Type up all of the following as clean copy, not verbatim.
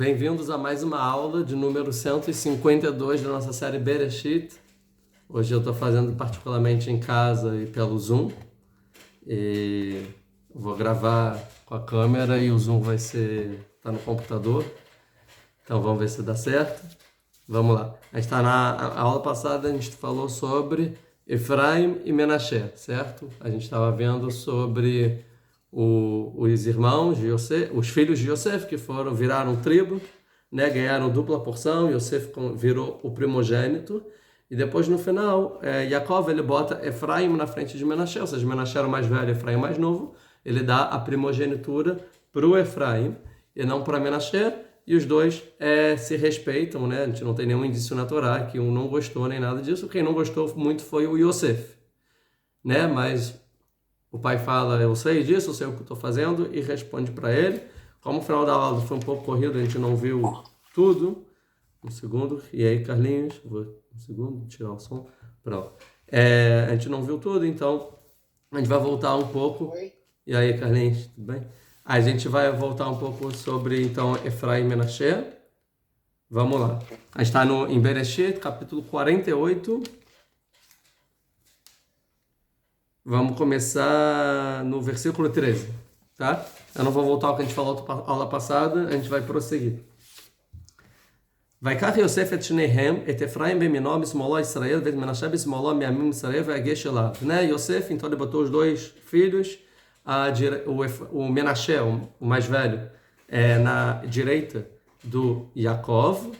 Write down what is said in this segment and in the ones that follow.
Bem-vindos a mais uma aula de número 152 da nossa série Bereshit. Hoje eu estou fazendo particularmente em casa e pelo Zoom. E vou gravar com a câmera e o Zoom vai tá no computador. Então vamos ver se dá certo. Vamos lá. A gente está na aula passada, a gente falou sobre Efraim e Menashe, certo? A gente estava vendo sobre os irmãos de Yosef, os filhos de Yosef, que viraram tribo, né, ganharam dupla porção. Yosef virou o primogênito, e depois no final, Yaakov ele bota Efraim na frente de Menashe, ou seja, Menashe era o mais velho, Efraim mais novo, ele dá a primogenitura para o Efraim e não para Menashe, e os dois se respeitam, né? A gente não tem nenhum indício na Torá que um não gostou nem nada disso. Quem não gostou muito foi o Yosef, né? Mas o pai fala, eu sei disso, eu sei o que estou fazendo, e responde para ele. Como o final da aula foi um pouco corrido, a gente não viu tudo. Um segundo. E aí, Carlinhos? Um segundo, tirar o som. Pronto. A gente não viu tudo, então a gente vai voltar um pouco. Oi. E aí, Carlinhos, tudo bem? A gente vai voltar um pouco sobre, então, Efraim e Menashe. Vamos lá. A gente está em Bereshit, capítulo 48. Vamos começar no versículo 13, tá? Eu não vou voltar ao que a gente falou na aula passada, a gente vai prosseguir. Vaikach Yosef et Shnehem, et Efraim bemino bismolo Israel, et Menashe bismolo me'amim Israel, ve'agesh elav. Né? Yosef, então ele botou os dois filhos, o Menashe, o mais velho, na direita do Yaakov,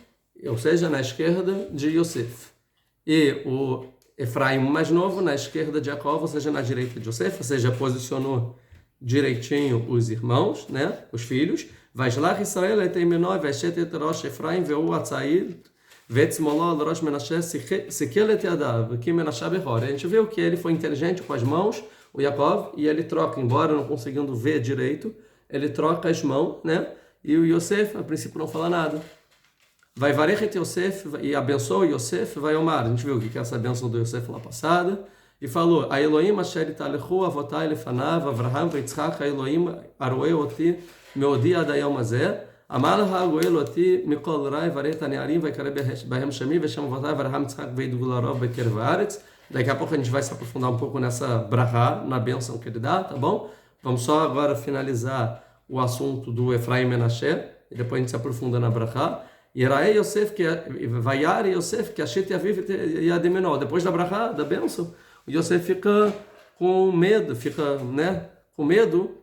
ou seja, na esquerda de Yosef. E o Efraim, o mais novo, na esquerda de Yaakov, ou seja, na direita de Yosef, ou seja, posicionou direitinho os irmãos, né, os filhos. Vaishlach Israel et menor, veshet et rosh Efraim ve'u atzair, ve'tzmolo al rosh Menashe, sekel et yadav, que Menashe behor. A gente viu que ele foi inteligente com as mãos, o Yaakov, e ele troca, embora não conseguindo ver direito, ele troca as mãos, né, e o Yosef, a princípio, não fala nada. Vai varechet Yosef, e abençoa Yosef, vai omar. A gente viu o que é essa benção do Yosef lá passada. E falou, a Elohim asher italechu avotai lefanav, Avraham veitzchak, a Elohim aroe oti, meodi ad hayom hazeh, amar laha goel oti, mikol rai varet hanearim, vaikare behem shami, veshem avotai, Avraham tzchak veidu larov bekerv haaretz. Daqui a pouco a gente vai se aprofundar um pouco nessa brahá, na benção que ele dá, tá bom? Vamos só agora finalizar o assunto do Efraim e Menashe, e depois a gente se aprofunda na brahá. Yerae Yosef, Vayar Yosef, que Ashet Yaviv Yademenol. Depois da brachá, da bênção, o Yosef fica com medo, com medo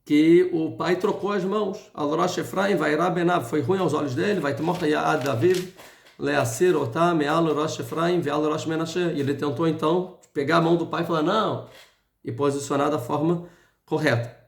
que o pai trocou as mãos. Al-Rosh Efraim, Vairá Benav, foi ruim aos olhos dele, vai tomar Yad Daviv, Leasir Otá, Meal Rosh Efraim, Veal Rosh Menashe. E ele tentou então pegar a mão do pai e falar não, e posicionar da forma correta.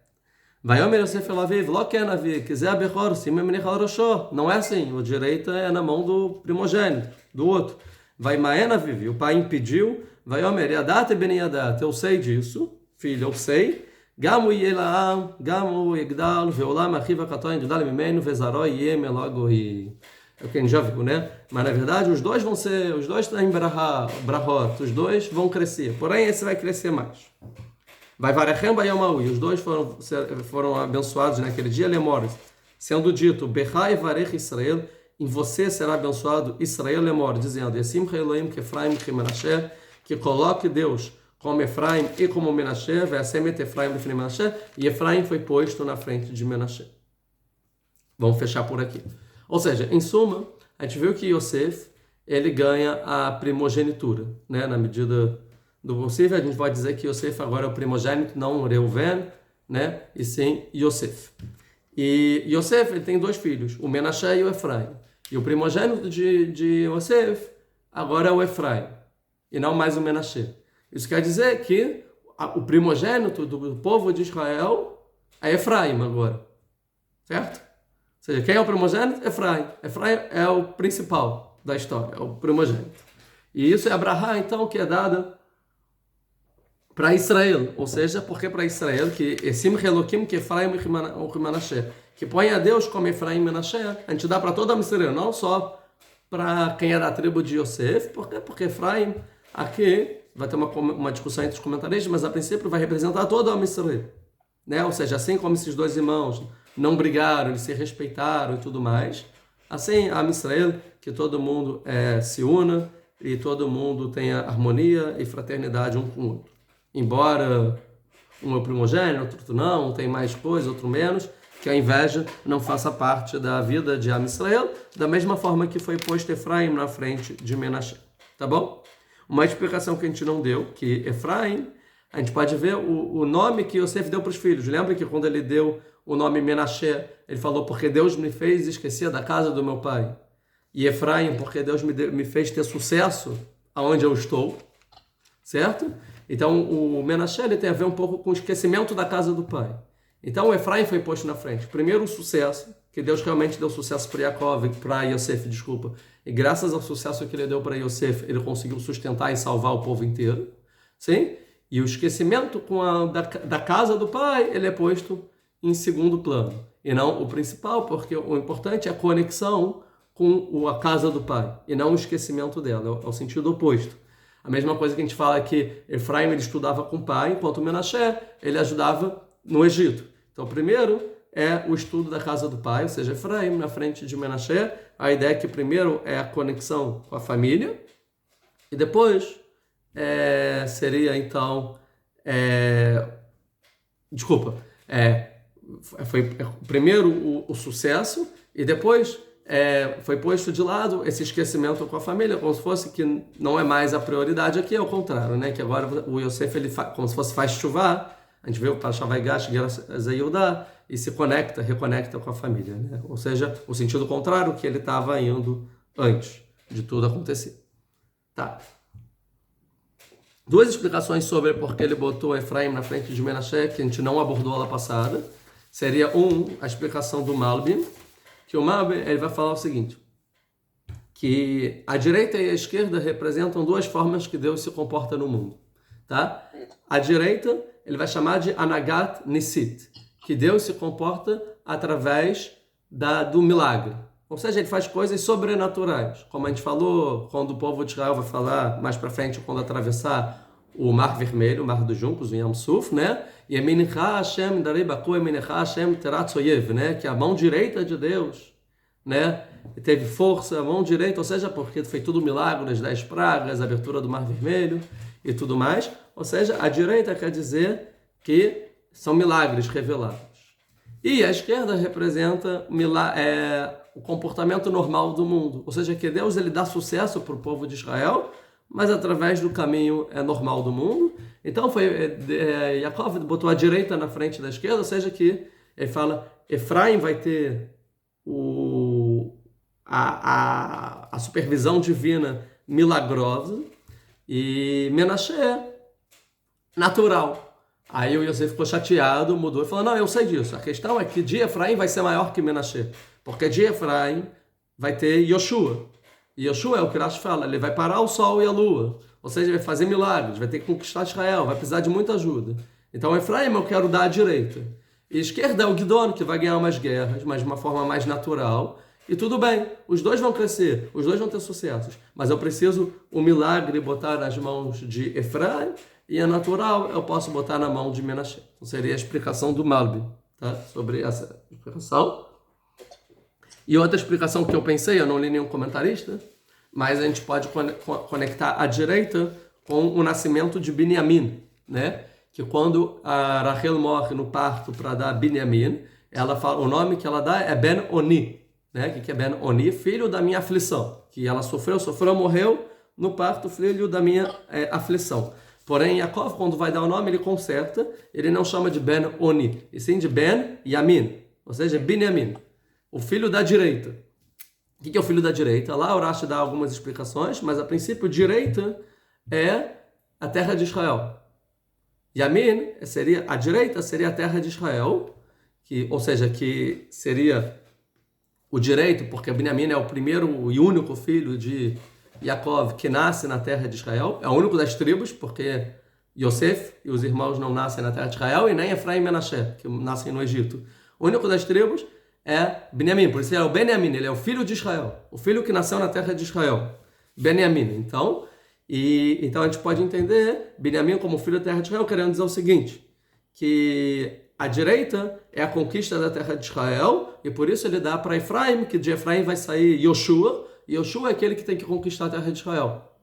Vaiomer Yosef Elaviv, lo ken avi, quiser abechor, cima menechal roshó. Não é assim, o direito é na mão do primogênito, do outro. Vai maena vive, o pai impediu. Vaiomer yadat ben yadat, eu sei disso, filho, eu sei. Gamu yelaam, gamu yigdal, veolam achiva katoin yigdal mimenu, vezaroi yem elogoi. É o que a gente já viu, né? Mas na verdade os dois estão em brahot, os dois vão crescer, porém esse vai crescer mais. Vai varachem bayamaui, os dois foram abençoados naquele dia, lemores, sendo dito, Bechai varech Israel, em você será abençoado Israel, lemor, dizendo, Yesim Elohim que Efraim que Menashe, que coloque Deus como Efraim e como Menashe, Veasemet Efraim e Menashe, e Efraim foi posto na frente de Menashe. Vamos fechar por aqui. Ou seja, em suma, a gente viu que Yosef, ele ganha a primogenitura, né, na medida do possível. A gente pode dizer que Yosef agora é o primogênito, não Reuven, né? E sim Yosef. E Yosef ele tem dois filhos, o Menashe e o Efraim. E o primogênito de Yosef agora é o Efraim, e não mais o Menashe. Isso quer dizer que o primogênito do povo de Israel é Efraim agora. Certo? Ou seja, quem é o primogênito? Efraim. Efraim é o principal da história, é o primogênito. E isso é a brahá, então, que é dada para Israel, ou seja, porque para Israel, que Esim Elohim que Efraim e Menashe, que põe a Deus como Efraim e Menashe, a gente dá para toda a Israel, não só para quem é da tribo de Yosef, porque Efraim, aqui, vai ter uma discussão entre os comentaristas, mas a princípio vai representar toda a Israel, né? Ou seja, assim como esses dois irmãos, não brigaram, eles se respeitaram e tudo mais. Assim, a Israel, que todo mundo se una e todo mundo tenha harmonia e fraternidade um com o outro. Embora um é o primogênito, outro não, um tem mais coisa, outro menos, que a inveja não faça parte da vida de Am Israel, da mesma forma que foi posto Efraim na frente de Menashe. Tá bom? Uma explicação que a gente não deu, que Efraim, a gente pode ver o nome que Yosef deu para os filhos. Lembra que quando ele deu o nome Menashe, ele falou, porque Deus me fez esquecer da casa do meu pai. E Efraim, porque Deus me fez ter sucesso aonde eu estou. Certo? Então, o Menashe ele tem a ver um pouco com o esquecimento da casa do pai. Então, o Efraim foi posto na frente. Primeiro, o sucesso, que Deus realmente deu sucesso para Yosef, desculpa. E graças ao sucesso que ele deu para Yosef, ele conseguiu sustentar e salvar o povo inteiro. Sim? E o esquecimento da casa do pai, ele é posto em segundo plano. E não o principal, porque o importante é a conexão com a casa do pai. E não o esquecimento dela, é o sentido oposto. A mesma coisa que a gente fala que Efraim ele estudava com o pai, enquanto Menashe ele ajudava no Egito. Então, primeiro é o estudo da casa do pai, ou seja, Efraim na frente de Menashe. A ideia é que primeiro é a conexão com a família e depois seria então foi primeiro o sucesso e depois foi posto de lado esse esquecimento com a família, como se fosse que não é mais a prioridade aqui, é o contrário, né? Que agora o Yosef, ele como se fosse faz chuva, a gente vê o Parashah Vaigash, Yehudá, e se reconecta com a família, né? Ou seja, o sentido contrário que ele estava indo antes de tudo acontecer. Tá. Duas explicações sobre por que ele botou Efraim na frente de Menashe, que a gente não abordou lá passada. Seria a explicação do Malbim, que o Malbim ele vai falar o seguinte, que a direita e a esquerda representam duas formas que Deus se comporta no mundo. Tá? A direita ele vai chamar de Anagat Nisit, que Deus se comporta através do milagre. Ou seja, ele faz coisas sobrenaturais. Como a gente falou, quando o povo de Israel vai falar mais para frente, quando atravessar o Mar Vermelho, o Mar dos Juncos, o Yam Suf, né? Yeminecha Hashem Daribaku Yeminecha Hashem Teratzoyev, né? Que a mão direita de Deus, né? Teve força, a mão direita, ou seja, porque foi tudo milagre, as 10 pragas, a abertura do Mar Vermelho e tudo mais. Ou seja, a direita quer dizer que são milagres revelados. E a esquerda representa o comportamento normal do mundo. Ou seja, que Deus ele dá sucesso para o povo de Israel, mas através do caminho normal do mundo. Então, Yaakov botou a direita na frente da esquerda, ou seja, que ele fala, Efraim vai ter a supervisão divina milagrosa e Menashe natural. Aí o Yosef ficou chateado, mudou e falou, não, eu sei disso. A questão é que de Efraim vai ser maior que Menashe, porque de Efraim vai ter Yoshua. E Yoshua é o que Rashi fala, ele vai parar o sol e a lua, ou seja, vai fazer milagres, vai ter que conquistar Israel, vai precisar de muita ajuda. Então Efraim eu quero dar à direita. E a esquerda é o Gidon, que vai ganhar umas guerras, mas de uma forma mais natural. E tudo bem, os dois vão crescer, os dois vão ter sucessos, mas eu preciso o milagre botar nas mãos de Efraim, e a natural eu posso botar na mão de Menashe. Então seria a explicação do Malbim, tá? Sobre essa explicação. E outra explicação que eu pensei, eu não li nenhum comentarista, mas a gente pode conectar a direita com o nascimento de Binyamin, né? Que quando a Rachel morre no parto para dar Binyamin, ela fala, o nome que ela dá é Ben Oni, né? Que é Ben Oni, filho da minha aflição, que ela sofreu, morreu no parto, filho da minha aflição. Porém, Yaakov, quando vai dar o nome, ele conserta, ele não chama de Ben Oni, e sim de Ben Yamin, ou seja, Binyamin, o filho da direita. O que é o filho da direita? Lá o Rashi dá algumas explicações, mas a princípio, direita é a terra de Israel. Yamin a direita seria a terra de Israel, ou seja, que seria o direito, porque Binyamin é o primeiro e único filho de Yaakov que nasce na terra de Israel, é o único das tribos, porque Yosef e os irmãos não nascem na terra de Israel, e nem Efraim e Menashe, que nascem no Egito. O único das tribos é Binyamin, por isso ele é o Benyamin, ele é o filho de Israel, o filho que nasceu na terra de Israel, Benyamin. Então a gente pode entender Binyamin como filho da terra de Israel, querendo dizer o seguinte, que a direita é a conquista da terra de Israel, e por isso ele dá para Efraim, que de Efraim vai sair Yoshua, e Yoshua é aquele que tem que conquistar a terra de Israel.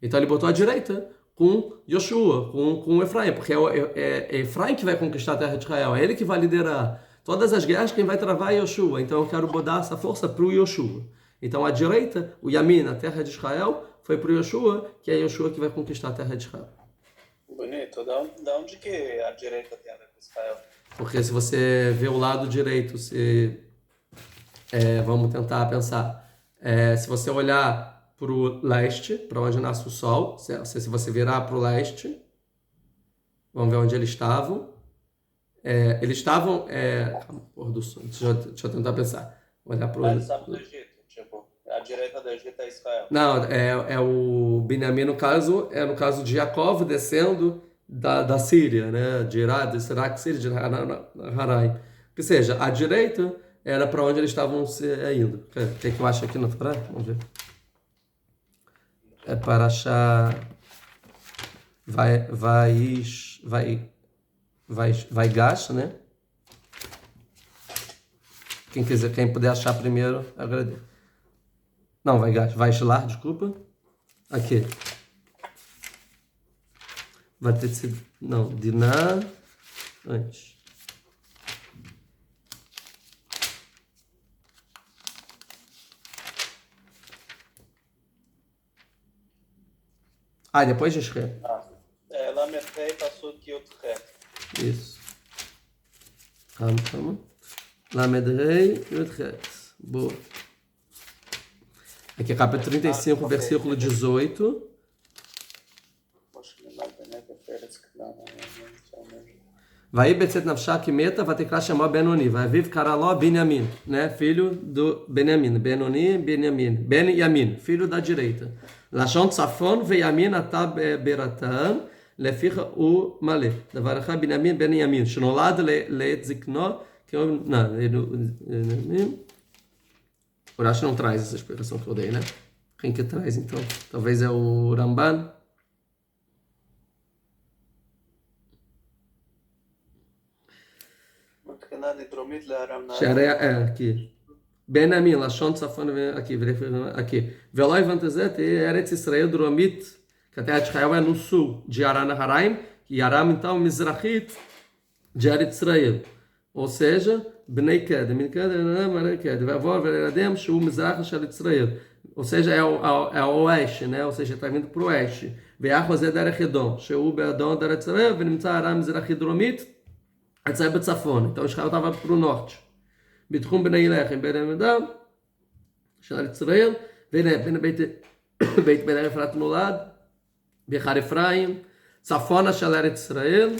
Então ele botou a direita com Yoshua, com Efraim, porque é Efraim que vai conquistar a terra de Israel, é ele que vai liderar todas as guerras, quem vai travar é Yoshua. Então eu quero botar essa força para o Yoshua. Então a direita, o Yamin, a terra de Israel, foi para o Yoshua, que é Yoshua que vai conquistar a terra de Israel. Bonito. Da onde que a direita tem a ver com Israel? Porque se você vê o lado direito, vamos tentar pensar, se você olhar para o leste, para onde nasce o sol, se você virar para o leste, vamos ver onde eles estavam. Eles estavam... pôr do sol, deixa eu tentar pensar. Olhar para o... Eles estavam do Egito, tipo, a direita do Egito é Israel. Não, é o Benjamim, no caso de Jacob descendo da Síria, né? De Irá, será que Síria, de Harai. Ou seja, a direita era para onde eles estavam indo. O que eu acho aqui no Torá? Vamos ver. É para achar... Vai gasto, né? Quem puder achar primeiro, agradeço. Não, vai lá, desculpa. Aqui. Vai ter sido... Não, Diná antes. Depois de Shre. Lamed Rei passou que Yud Chet. Isso. Calma. Lamed Rei, Yud Chet. Boa. Aqui é capítulo 35, versículo 18. Vai Betzet Nafshah Kimeta, vai ter que chamar Benoni. Vai Viv Karaló Benyamin, né? Filho do Benyamin. Benoni, Benyamin. Ben Yamin, filho da direita. Lashon Tzafon ve'Yamin atab beratan, leficha u malé. Davaracha Benyamin Ben Yamin. Shnolad le'etzikno, que não, o Rashi não traz essa explicação que eu dei, né? Quem que traz, então? Talvez é o Ramban. aqui. Benjamin, Lashon Tzafon, aqui. Veloi Vantazet, Eretz Israel Dromit, que a terra de Israel é no sul de Aram, e Aram, então, Mizrachit de Eretz Israel. Ou seja, Bnei Kedem, Vavor, Veradem, Shu, Mizrach, Eretz Israel. Ou seja, é o oeste, né? Ou seja, está vindo para o oeste. Ve'achozé Derechedom, Shu, Beadom, Eretz Israel, Venimtza Aram, Mizrachit Dromit, Etzai Betzafon. Então Israel estava para o norte. Bitchum Bnei Lechem, Ben Amedam, Eretz Israel, Ben Beit Ben Efrat Nolad, Bechar Efraim, Tzafona Shel Eretz Israel,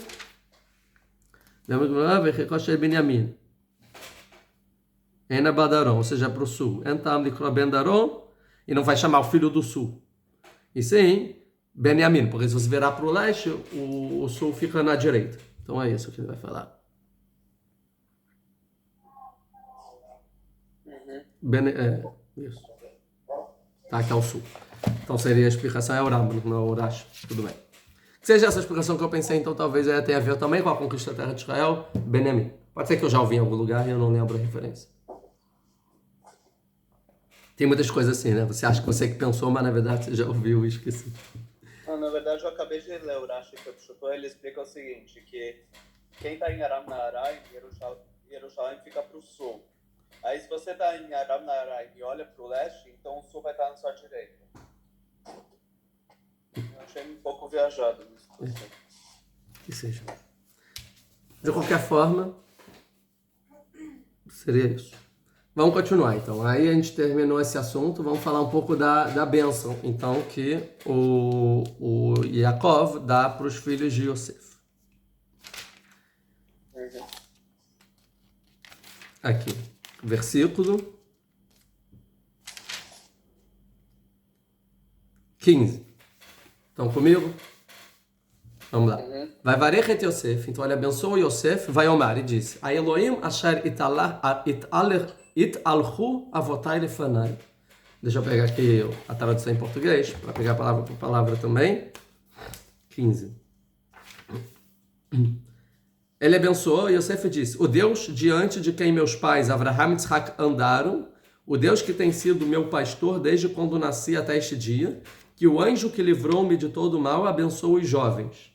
Vechikosh Shel Benyamin. Ena Badaron, ou seja, para o sul. Entam Likro Ben Daron, e não vai chamar o filho do sul. E sim, Benyamin, porque se você virar para o leste, o sul fica na direita. Então é isso que ele vai falar. Isso. Tá, aqui é o sul. Então seria a explicação, é o Rambam, não é o Rashi. Tudo bem. Que seja essa explicação que eu pensei, então talvez tenha a ver também com a conquista da terra de Israel, Benjamin. Pode ser que eu já ouvi em algum lugar e eu não lembro a referência. Tem muitas coisas assim, né? Você acha que você que pensou, mas na verdade você já ouviu e esqueci. Na verdade, eu acabei de ler o Rashi que eu chutou, ele explica o seguinte, que quem está em Aram Naharaim, Jerusalém fica para o sul. Aí se você está em Aram Naharaim e olha para o leste, então o sul vai estar na sua direita. Eu achei um pouco viajado. Que seja. De qualquer forma, seria isso. Vamos continuar, então. Aí a gente terminou esse assunto, vamos falar um pouco da bênção, então, que o Yaakov dá para os filhos de Yosef. Aqui, versículo 15. Estão comigo? Vamos lá. Vai varechet Yosef, então ele abençoa Yosef, vai Omar e disse: A Elohim asher italchu avotai lefanai. Deixa eu pegar aqui a tradução em português, para pegar palavra por palavra também. 15. Ele abençoou e Yosef disse: o Deus diante de quem meus pais, Avraham e Yitzhak, andaram, o Deus que tem sido meu pastor desde quando nasci até este dia, que o anjo que livrou-me de todo o mal abençoe os jovens,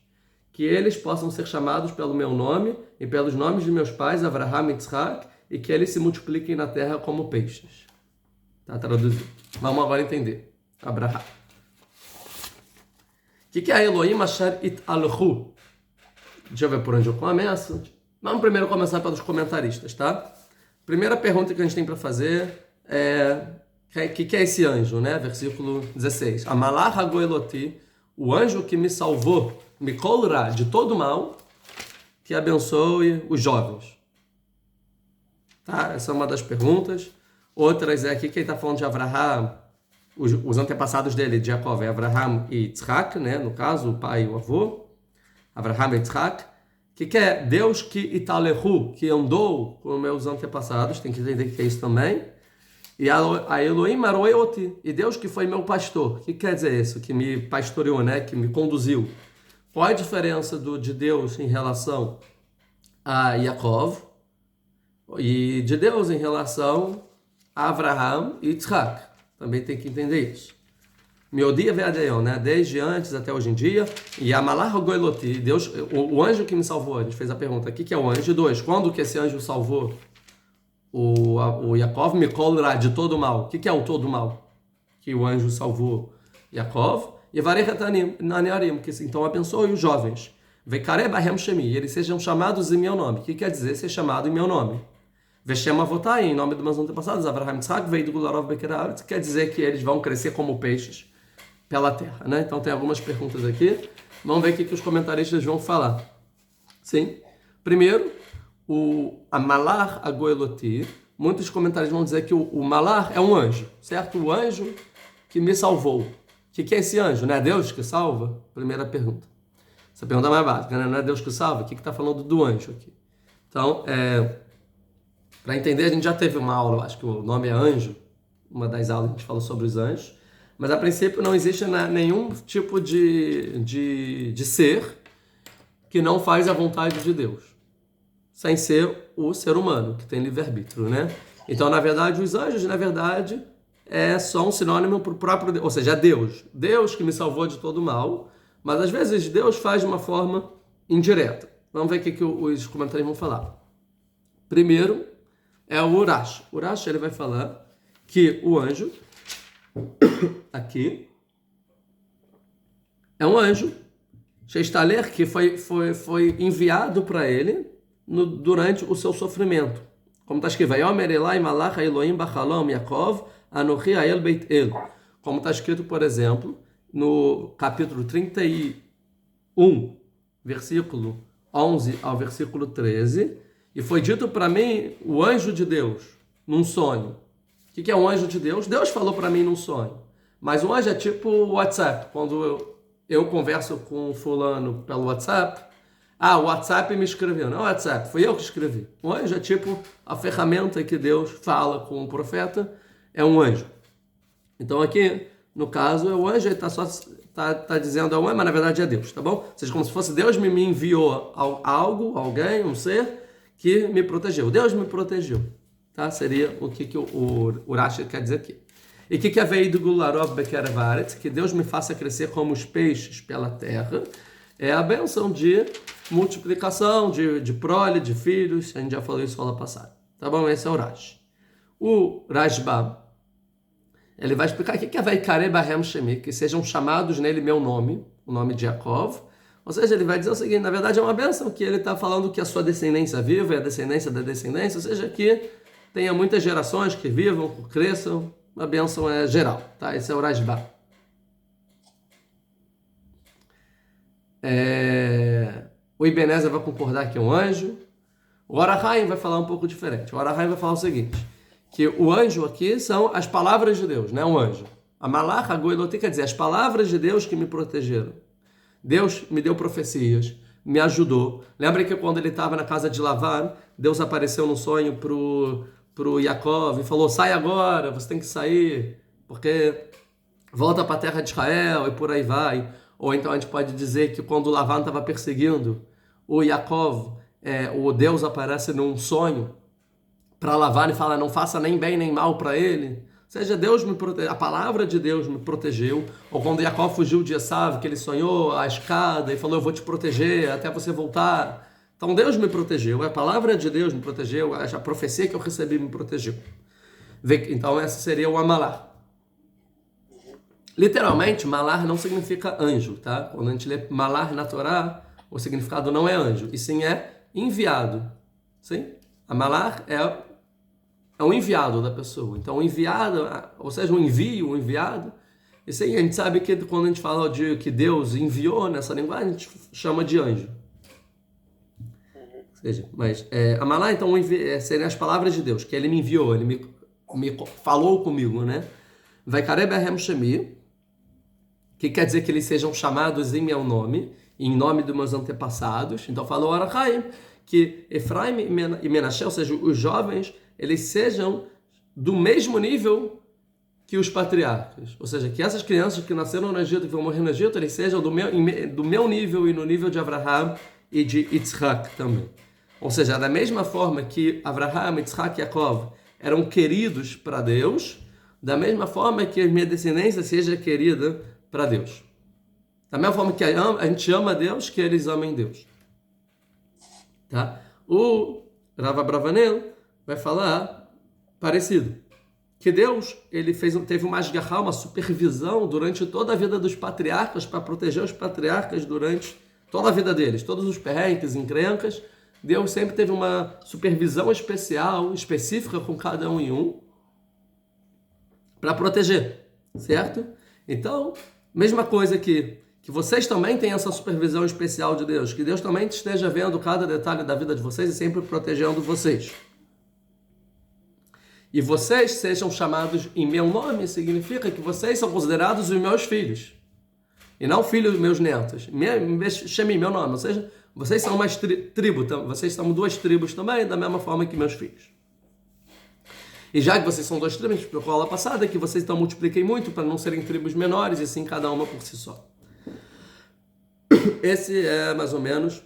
que eles possam ser chamados pelo meu nome e pelos nomes de meus pais, Avraham e Yitzhak, e que eles se multipliquem na terra como peixes. Tá traduzido. Vamos agora entender. Abraham. O que é Elohim Asher It'alhu? Deixa eu ver por onde eu começo. Vamos primeiro começar pelos comentaristas, tá? Primeira pergunta que a gente tem para fazer é o que é esse anjo, né? Versículo 16. Amalach Hagoeloti, o anjo que me salvou, me colra de todo mal, que abençoe os jovens. Tá? Essa é uma das perguntas. Outras é aqui que ele está falando de Avraham, os antepassados dele, de Jacob, é Avraham e Yitzhak, né? No caso, o pai e o avô. Avraham e Yitzhak. O que é Deus que italehu, que andou com meus antepassados, tem que entender o que é isso também. E a Elohim Aroeoti, e Deus que foi meu pastor. O que quer dizer isso? Que me pastoreou, né? Que me conduziu. Qual é a diferença de Deus em relação a Yaakov e de Deus em relação a Avraham e Yitzhak? Também tem que entender isso. Meodia veadeon, né? Desde antes até hoje em dia. E Amalach Goeloti, Deus, o anjo que me salvou. A gente fez a pergunta: o que é o anjo? 2. Quando que esse anjo salvou o Yaakov? Me colra de todo mal. O que é o todo mal? Que o anjo salvou Yaakov. E Varechat Nanearim, que então abençoe os jovens. Vekare Bahem Shemi, eles sejam chamados em meu nome. O que quer dizer ser chamado em meu nome? Veshem Avotai, em nome dos meus antepassados, Avraham e Yitzhak, veio do Gularov Bekerat, quer dizer que eles vão crescer como peixes pela terra, né? Então tem algumas perguntas aqui. Vamos ver o que os comentaristas vão falar. Sim. Primeiro, a Malar Agoeloti. Muitos comentaristas vão dizer que o Malar é um anjo, certo? O anjo que me salvou. O que é esse anjo? Não é Deus que salva? Primeira pergunta. Essa pergunta é mais básica, né? Não é Deus que salva? O que está falando do anjo aqui? Então, para entender, a gente já teve uma aula, acho que o nome é anjo, uma das aulas a gente falou sobre os anjos, mas a princípio não existe nenhum tipo de ser que não faz a vontade de Deus, sem ser o ser humano, que tem livre-arbítrio, né? Então, na verdade, os anjos, na verdade, só um sinônimo para o próprio Deus, ou seja, é Deus. Deus que me salvou de todo mal, mas às vezes Deus faz de uma forma indireta. Vamos ver o que os comentários vão falar. Primeiro, é o Urash. O Urash, ele vai falar que o anjo, aqui, é um anjo, Shestaler, que foi enviado para ele durante o seu sofrimento. Como está escrito, Vayomer Elai Malach Elohim Bachalom Yaakov Anochi Ael Beit El. Como está escrito, por exemplo, no capítulo 31, versículo 11 ao versículo 13, e foi dito para mim o anjo de Deus, num sonho. O que é um anjo de Deus? Deus falou para mim num sonho. Mas um anjo é tipo o WhatsApp. Quando eu converso com um fulano pelo WhatsApp, o WhatsApp me escreveu. Não é o WhatsApp, foi eu que escrevi. Um anjo é tipo a ferramenta que Deus fala com o profeta, é um anjo. Então aqui, no caso, o anjo está dizendo mas na verdade é Deus, tá bom? Ou seja, como se fosse Deus me enviou algo, alguém, um ser, que me protegeu. Deus me protegeu. Tá? Seria o que o Urashi quer dizer aqui. E o que é veio do Gularov Bekerevaret? Que Deus me faça crescer como os peixes pela terra. É a bênção de multiplicação, de prole, de filhos. A gente já falou isso na aula passada. Tá bom? Esse é o Urashi. O Rashba, ele vai explicar o que é Veikare Bahem Shemi, que sejam chamados nele meu nome, o nome de Yaakov. Ou seja, ele vai dizer o seguinte, na verdade é uma bênção que ele está falando que a sua descendência viva é a descendência da descendência, ou seja, que tenha muitas gerações que vivam, que cresçam, a bênção é geral, tá? Esse é o Rashba. O Ebenezer vai concordar que é um anjo. O Orahaim vai falar um pouco diferente. O Orahaim vai falar o seguinte, que o anjo aqui são as palavras de Deus, né? Um anjo. A Malach Hagoeloti quer dizer as palavras de Deus que me protegeram. Deus me deu profecias, me ajudou. Lembra que quando ele estava na casa de Lavan, Deus apareceu num sonho pro Yaakov e falou, sai agora, você tem que sair, porque volta para a terra de Israel e por aí vai. Ou então a gente pode dizer que quando Lavan estava perseguindo o Yaakov, o Deus aparece num sonho para lavar e fala, não faça nem bem nem mal para ele. Ou seja, Deus me a palavra de Deus me protegeu. Ou quando Jacó fugiu de Esav, que ele sonhou a escada e falou, eu vou te proteger até você voltar. Então Deus me protegeu, a palavra de Deus me protegeu, a profecia que eu recebi me protegeu. Então esse seria o Amalar. Literalmente, Malar não significa anjo, tá? Quando a gente lê Malar na Torá, o significado não é anjo, e sim é enviado. Sim? A Malar é o enviado da pessoa. Então, o enviado, ou seja, o envio, o enviado. E sim, a gente sabe que quando a gente fala de que Deus enviou nessa linguagem, a gente chama de anjo. Ou seja, mas a Malar, então, seriam as palavras de Deus, que ele me enviou, ele me falou comigo, né? Vai Karebehem Shemi, que quer dizer que eles sejam chamados em meu nome, em nome dos meus antepassados. Então falou Arachaim, que Efraim e Menashe, ou seja, os jovens, eles sejam do mesmo nível que os patriarcas. Ou seja, que essas crianças que nasceram no Egito, que vão morrer no Egito, eles sejam do meu nível e no nível de Abraham e de Yitzhak também. Ou seja, da mesma forma que Abraham, Yitzhak e Yaakov eram queridos para Deus, da mesma forma que a minha descendência seja querida para Deus. Da mesma forma que a gente ama a Deus, que eles amem Deus. Tá? O Rav Abravanel vai falar parecido. Que Deus teve uma ashgachá, uma supervisão durante toda a vida dos patriarcas, para proteger os patriarcas durante toda a vida deles. Todos os perrengues, encrencas, Deus sempre teve uma supervisão especial, específica com cada um em um, para proteger, certo? Então, mesma coisa que vocês também têm essa supervisão especial de Deus, que Deus também esteja vendo cada detalhe da vida de vocês e sempre protegendo vocês. E vocês sejam chamados em meu nome, significa que vocês são considerados os meus filhos, e não filhos dos meus netos. Chame meu nome, ou seja, vocês são uma tribo, vocês são duas tribos também, da mesma forma que meus filhos. E já que vocês são duas tribos, a gente explicou a aula passada que vocês então multipliquem muito para não serem tribos menores, e sim cada uma por si só. Esse é mais ou menos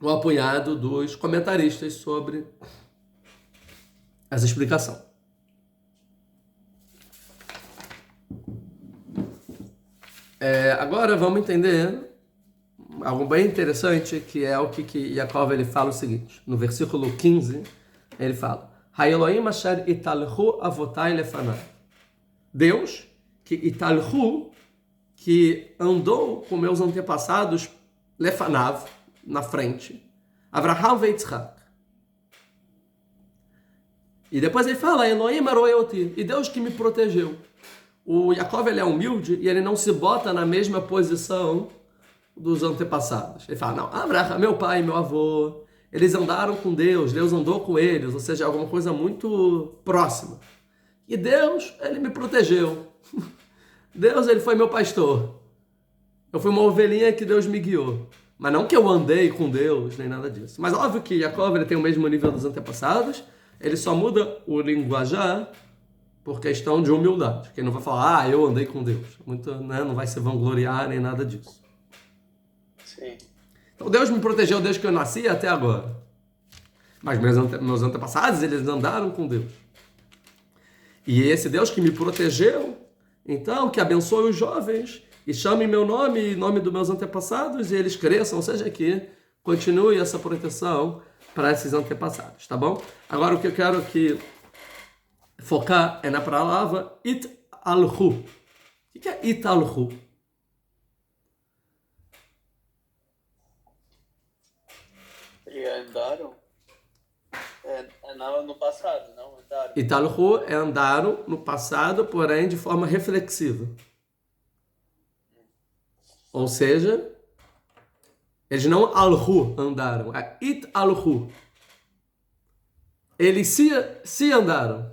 o apunhado dos comentaristas sobre essa explicação. Agora vamos entender algo bem interessante, que é o que Yaakov ele fala o seguinte. No versículo 15, ele fala: Hayeloim asher italchu avotai lefanai. Deus, que italchu, que andou com meus antepassados, lefanav, na frente, Avraham ve Yitzhak. E depois ele fala, Elohim aroeoti, e Deus que me protegeu. O Yaakov ele é humilde e ele não se bota na mesma posição dos antepassados. Ele fala, não, Abraham, meu pai, meu avô, eles andaram com Deus, Deus andou com eles, ou seja, alguma coisa muito próxima. E Deus, ele me protegeu. Deus, ele foi meu pastor. Eu fui uma ovelhinha que Deus me guiou. Mas não que eu andei com Deus, nem nada disso. Mas óbvio que Yaakov ele tem o mesmo nível dos antepassados, ele só muda o linguajar por questão de humildade. Porque ele não vai falar, eu andei com Deus. Muito, né? Não vai se vangloriar nem nada disso. Sim. Então Deus me protegeu desde que eu nasci até agora. Mas meus antepassados, eles andaram com Deus. E esse Deus que me protegeu, então, que abençoe os jovens e chame meu nome e nome dos meus antepassados e eles cresçam, ou seja, que continue essa proteção para esses antepassados, tá bom? Agora o que eu quero focar é na palavra it-alhu. O que é it-alhu? E andaram? No passado, não andaram. It-alhu é andaram no passado, porém de forma reflexiva. Ou seja, eles não alhu andaram, é it-alhu. Eles se andaram.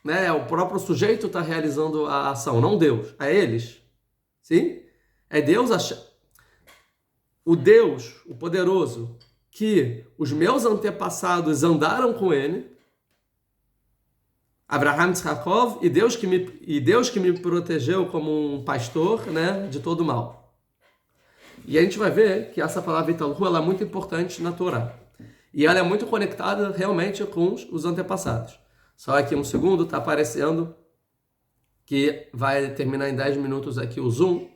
Né? O próprio sujeito está realizando a ação, não Deus. É eles. Sim? É Deus o Deus, o poderoso, que os meus antepassados andaram com ele, Abraham, Yaakov, e Deus que me protegeu como um pastor, né, de todo mal. E a gente vai ver que essa palavra Italhu, ela é muito importante na Torá. E ela é muito conectada realmente com os antepassados. Só aqui um segundo, está aparecendo que vai terminar em 10 minutos aqui o Zoom.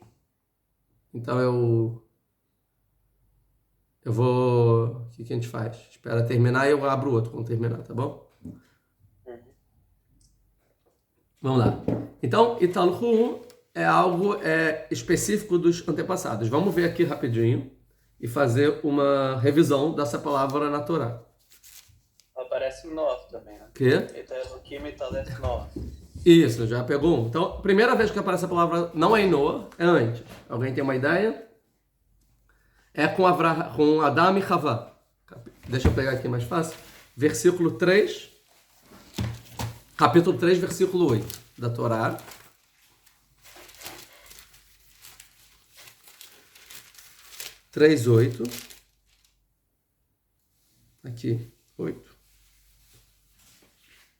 Então eu vou... O que a gente faz? Espera terminar e eu abro o outro quando terminar, tá bom? Vamos lá. Então, Italhu é algo específico dos antepassados. Vamos ver aqui rapidinho e fazer uma revisão dessa palavra na Torá. Aparece Noah também, né? Que? Elohim Italech Noah. Isso, já pegou um. Então, primeira vez que aparece a palavra não é em Noah, é antes. Alguém tem uma ideia? É com Adão e Havá. Deixa eu pegar aqui mais fácil. Versículo 3, capítulo 3, versículo 8 da Torá. Três, 8. Aqui, 8.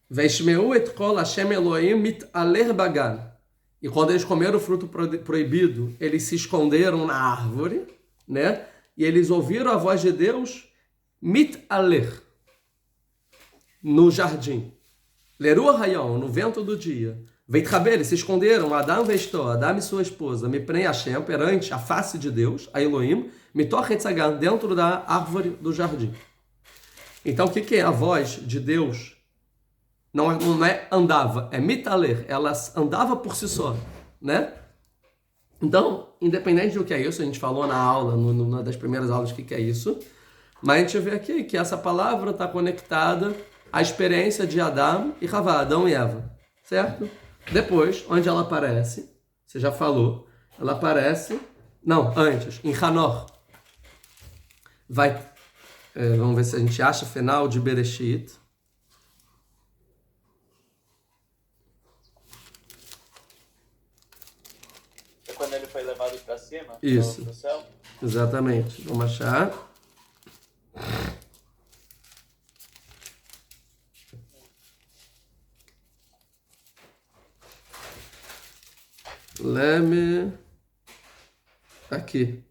Veishmeu et kol Hashem Elohim mit'aler bagan. E quando eles comeram o fruto proibido, eles se esconderam na árvore, né? E eles ouviram a voz de Deus mit'aler, no jardim. Leru Arraião, no vento do dia. Veitchaber, eles se esconderam, Adão vestou, Adão e sua esposa, Mipnei Hashem, perante a face de Deus, a Elohim, Mitoch Etzagan, dentro da árvore do jardim. Então, o que é a voz de Deus? Não é andava, é mitaler, ela andava por si só, né? Então, independente do que é isso, a gente falou na aula, numa das primeiras aulas, o que é isso, mas a gente vê aqui que essa palavra está conectada à experiência de Adão e Havá, Adão e Eva, certo? Depois, onde ela aparece, você já falou, ela aparece, não, antes, em Hanor. Vamos ver se a gente acha o final de Bereshit. É quando ele foi levado para cima? Isso. Pro céu? Exatamente. Vamos achar. Leme. Aqui.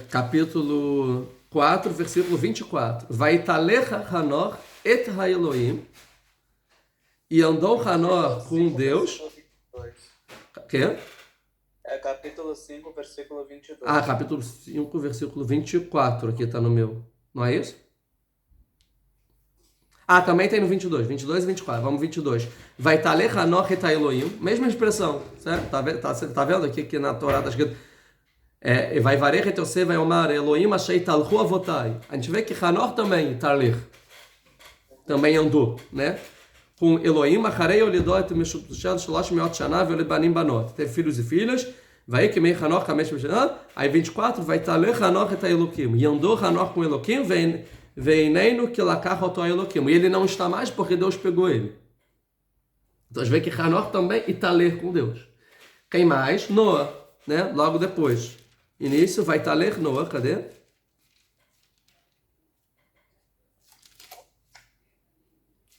Capítulo 4, versículo 24. Vaitaler Hanor et ha-Elohim. E andou Hanor com Deus. Quê? É capítulo 5, versículo 22. Ah, capítulo 5, versículo 24. Aqui está no meu. Não é isso? Ah, também tem no 22 e 24. Vamos 22. Vaitaler Hanor et ha-Elohim. Mesma expressão. Certo? Tá vendo aqui que na Torá está escrito... vai varer et Yosef vai omar Elohim achei talhu avotai. A gente vê que Hanor também taler. Também andou, né? Com Elohim, acharei olidot meshutshad shlosh meot shana ve'olibanim banot. Teve filhos e filhas. Vai que meio Hanor kamesh meshanah. Aí 24, vai taler Hanor et Elohim. E andou Hanor com Elohim, veineino que lakach oto Elohim. E ele não está mais porque Deus pegou ele. Então a gente vê que Hanor também e taler com Deus. Quem mais? Noah, né? Logo depois. Início, vai taler Noah, cadê?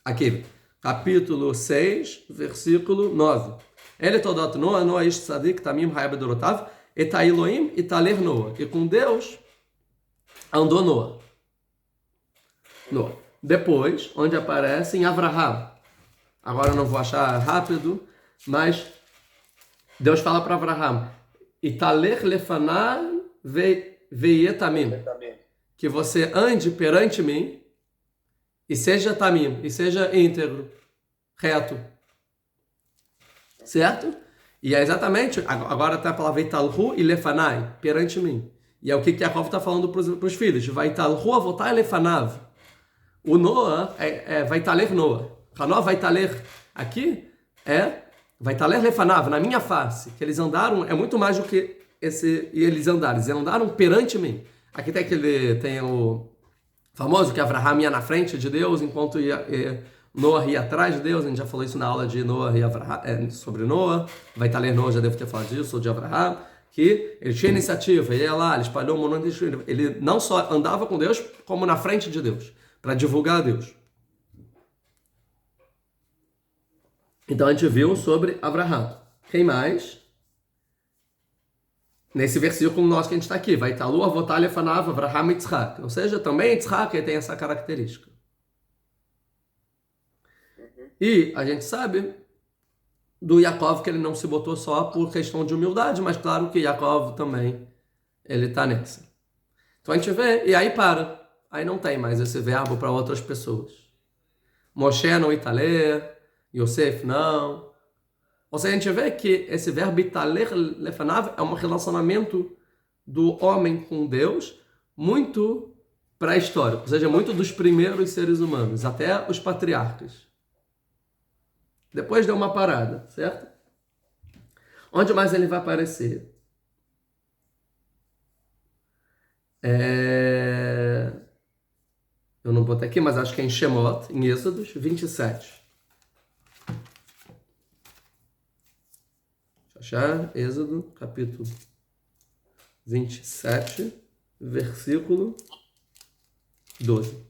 Aqui. Capítulo 6, versículo 9. Ele todot Noah, Noah ish tzadik tamim hayab dorotav, et ha-Elohim e taler Noah. E com Deus andou Noah. Depois, onde aparece em Avraham. Agora eu não vou achar rápido, mas Deus fala para Avraham, e taler lefanar veietamim, que você ande perante mim, e seja tamim, e seja íntegro, reto. Certo? E é exatamente, agora está a palavra italhu e lefanai, perante mim. E é o que Yaakov está falando para os filhos. Vai italhu avotai lefanav. O Noah vai taler Noah. Hanor vai taler aqui vai taler lefanav, na minha face. Que eles andaram, é muito mais do que eles andaram perante mim. Aqui tem o famoso que Avraham ia na frente de Deus, enquanto Noah ia atrás de Deus. A gente já falou isso na aula de Noah e Avraham, sobre Noah. Vai estar lendo Noah, já devo ter falado disso, ou de Avraham. Que ele tinha iniciativa, ele ia lá, ele espalhou o monte. Ele não só andava com Deus, como na frente de Deus, para divulgar a Deus. Então a gente viu sobre Avraham. Quem mais? Nesse versículo nosso que a gente está aqui, vai talu avotai lefanav Avraham e Yitzhak. Ou seja, também Yitzhak tem essa característica. E a gente sabe do Yaakov que ele não se botou só por questão de humildade, mas claro que Yaakov também, ele está nessa. Então a gente vê, e aí para. Aí não tem mais esse verbo para outras pessoas. Moshe não italer, Yosef não. Ou seja, a gente vê que esse verbo italer lefanav é um relacionamento do homem com Deus muito pré-histórico, ou seja, muito dos primeiros seres humanos, até os patriarcas. Depois deu uma parada, certo? Onde mais ele vai aparecer? Eu não botei aqui, mas acho que é em Shemot, em Êxodos 27. Deixa eu achar. Êxodo, capítulo 27, versículo 12.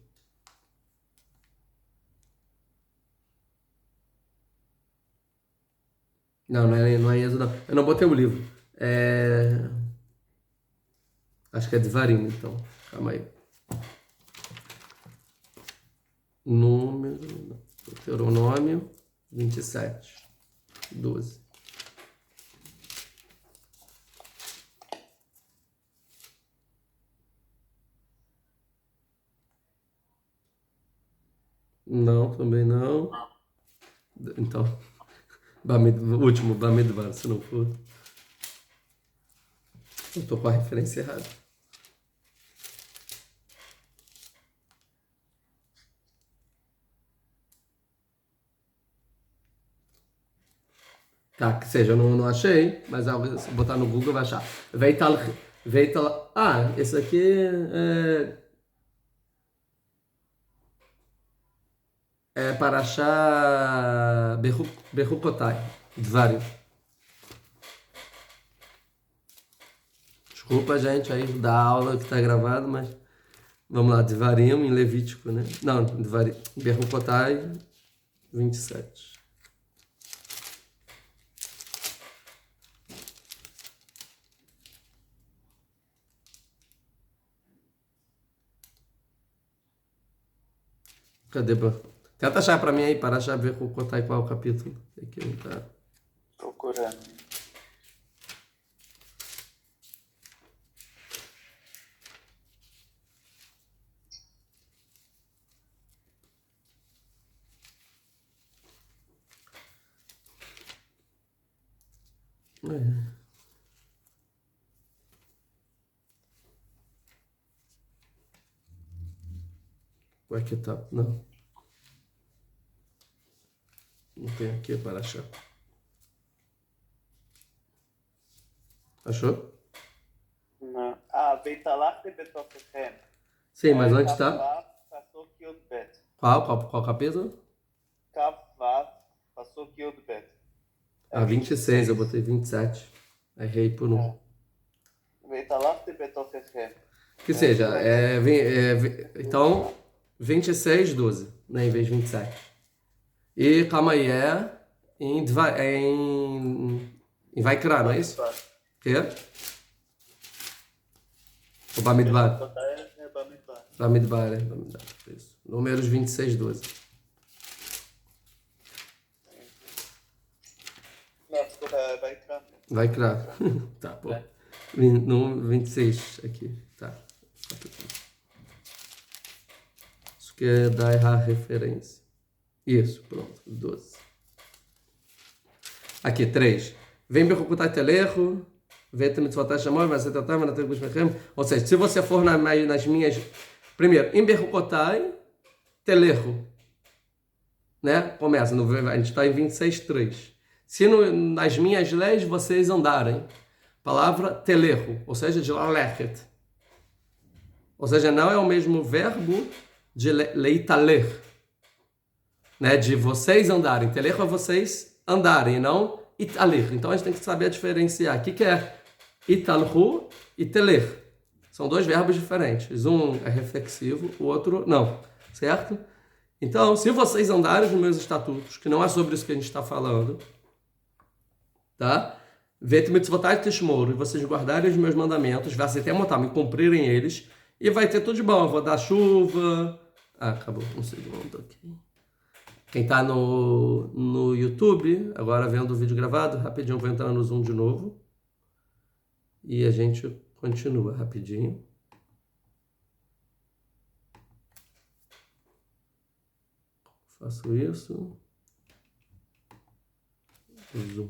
Não é Êxodo, não. Eu não botei o livro. Acho que é Devarim, então. Calma aí. Deuteronômio 27, 12. Não, também não. Então, o último, Bamidbar, se não for. Eu tô com a referência errada. Tá, que seja, eu não achei, mas se botar no Google vai achar. Veital. Esse aqui é Parashá Bechukotai, Dvarim. Desculpa, gente, aí da aula que tá gravado, mas vamos lá, Dvarim em Levítico, né? Não, Dvarim, Bechukotai 27. Cadê? Tenta achar pra mim aí, para achar ver qual é o capítulo. Aqui não tá. Procurando. Qual é que tá? Não. Não tem aqui para achar. Achou? Não. Veitalach de Betofechem. Sim, mas onde está? Pasuk Yud Bet. Qual capítulo? Kavav, Pasuk Yud Bet. 26, eu botei 27. Errei por um. Veitalach de Betofechem. Que seja, então, 26, 12, né, em vez de 27. E calma aí, em Vaikra, não é isso? Que é? O Bamidbar. Bamidbar, isso. Números 26, 12. Não, desculpa, é Vaikra. Vaikra. Tá, pô. No 26 aqui, tá. Isso que é dar a referência. Isso, pronto, 12. Aqui, 3. Vem Bechukotai Telecho, Veta Mitzvotai Shamoy, Vasetatá, Vanatai Gushmechem. Ou seja, se você for nas minhas... Primeiro, em Bechukotai Telecho, né? Começa, a gente está em 26, 3. Se nas minhas leis vocês andarem, palavra Telecho, ou seja, de Lalechet. Ou seja, não é o mesmo verbo de leitaler, né? De vocês andarem. Telecho é vocês andarem, não italer. Então a gente tem que saber diferenciar. O que é italhu e teler? São dois verbos diferentes. Um é reflexivo, o outro não. Certo? Então, se vocês andarem nos meus estatutos, que não é sobre isso que a gente está falando, tá? Vet mitzvotai tishmoru, e vocês guardarem os meus mandamentos, vasetemotam, e cumprirem eles, e vai ter tudo de bom. Eu vou dar chuva. Ah, acabou. Um segundo aqui. Quem tá no YouTube, agora vendo o vídeo gravado, rapidinho eu vou entrar no Zoom de novo. E a gente continua rapidinho. Faço isso. Zoom.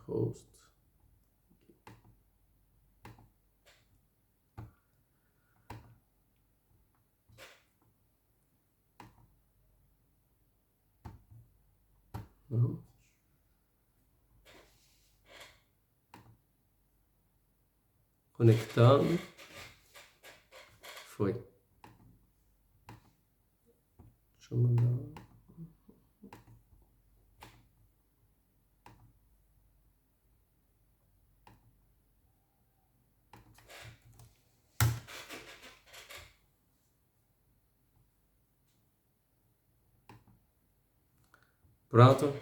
Host. Não. Conectando. Foi. Deixa eu mandar. Pronto.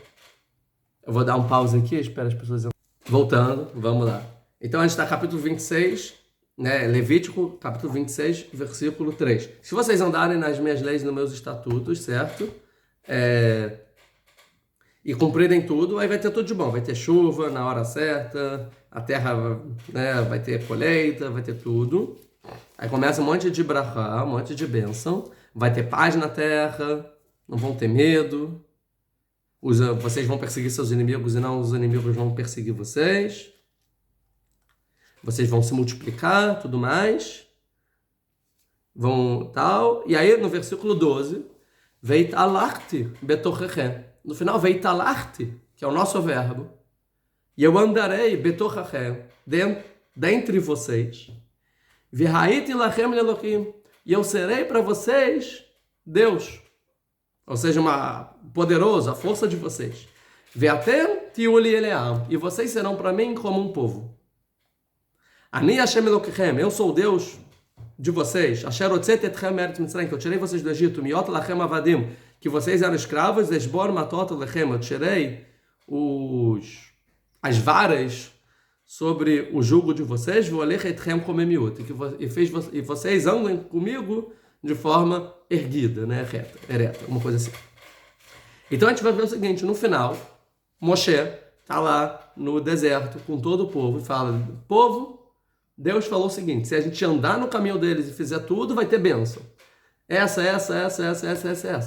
Eu vou dar um pause aqui, espero as pessoas... Voltando, vamos lá. Então a gente está no capítulo 26, né? Levítico, capítulo 26, versículo 3. Se vocês andarem nas minhas leis e nos meus estatutos, certo? E cumprirem tudo, aí vai ter tudo de bom. Vai ter chuva na hora certa, a terra, né, vai ter colheita, vai ter tudo. Aí começa um monte de brachá, um monte de bênção. Vai ter paz na terra, não vão ter medo. Vocês vão perseguir seus inimigos e não os inimigos vão perseguir vocês. Vocês vão se multiplicar, tudo mais. Vão tal. E aí no versículo 12, veitalachti betorchem. No final, veitalachti, que é o nosso verbo. E eu andarei betorchem, dentre vocês. V'haiti lachem lelokim. E eu serei para vocês Deus. Ou seja, poderoso, a força de vocês. Ve'atem tiuli eleam. E vocês serão para mim como um povo. Ani Hashem Elokechem, eu sou o Deus de vocês. Asher otzet etchem me'eretz Mitzrayim, que eu tirei vocês do Egito. Miot lachem avadim, que vocês eram escravos. Esbor matot lechem, eu tirei as varas sobre o jugo de vocês. V'olech etchem komemiut, e vocês andem comigo de forma erguida, né, ereta, uma coisa assim. Então a gente vai ver o seguinte, no final, Moshe está lá no deserto com todo o povo e fala, povo, Deus falou o seguinte, se a gente andar no caminho deles e fizer tudo, vai ter bênção. Essa.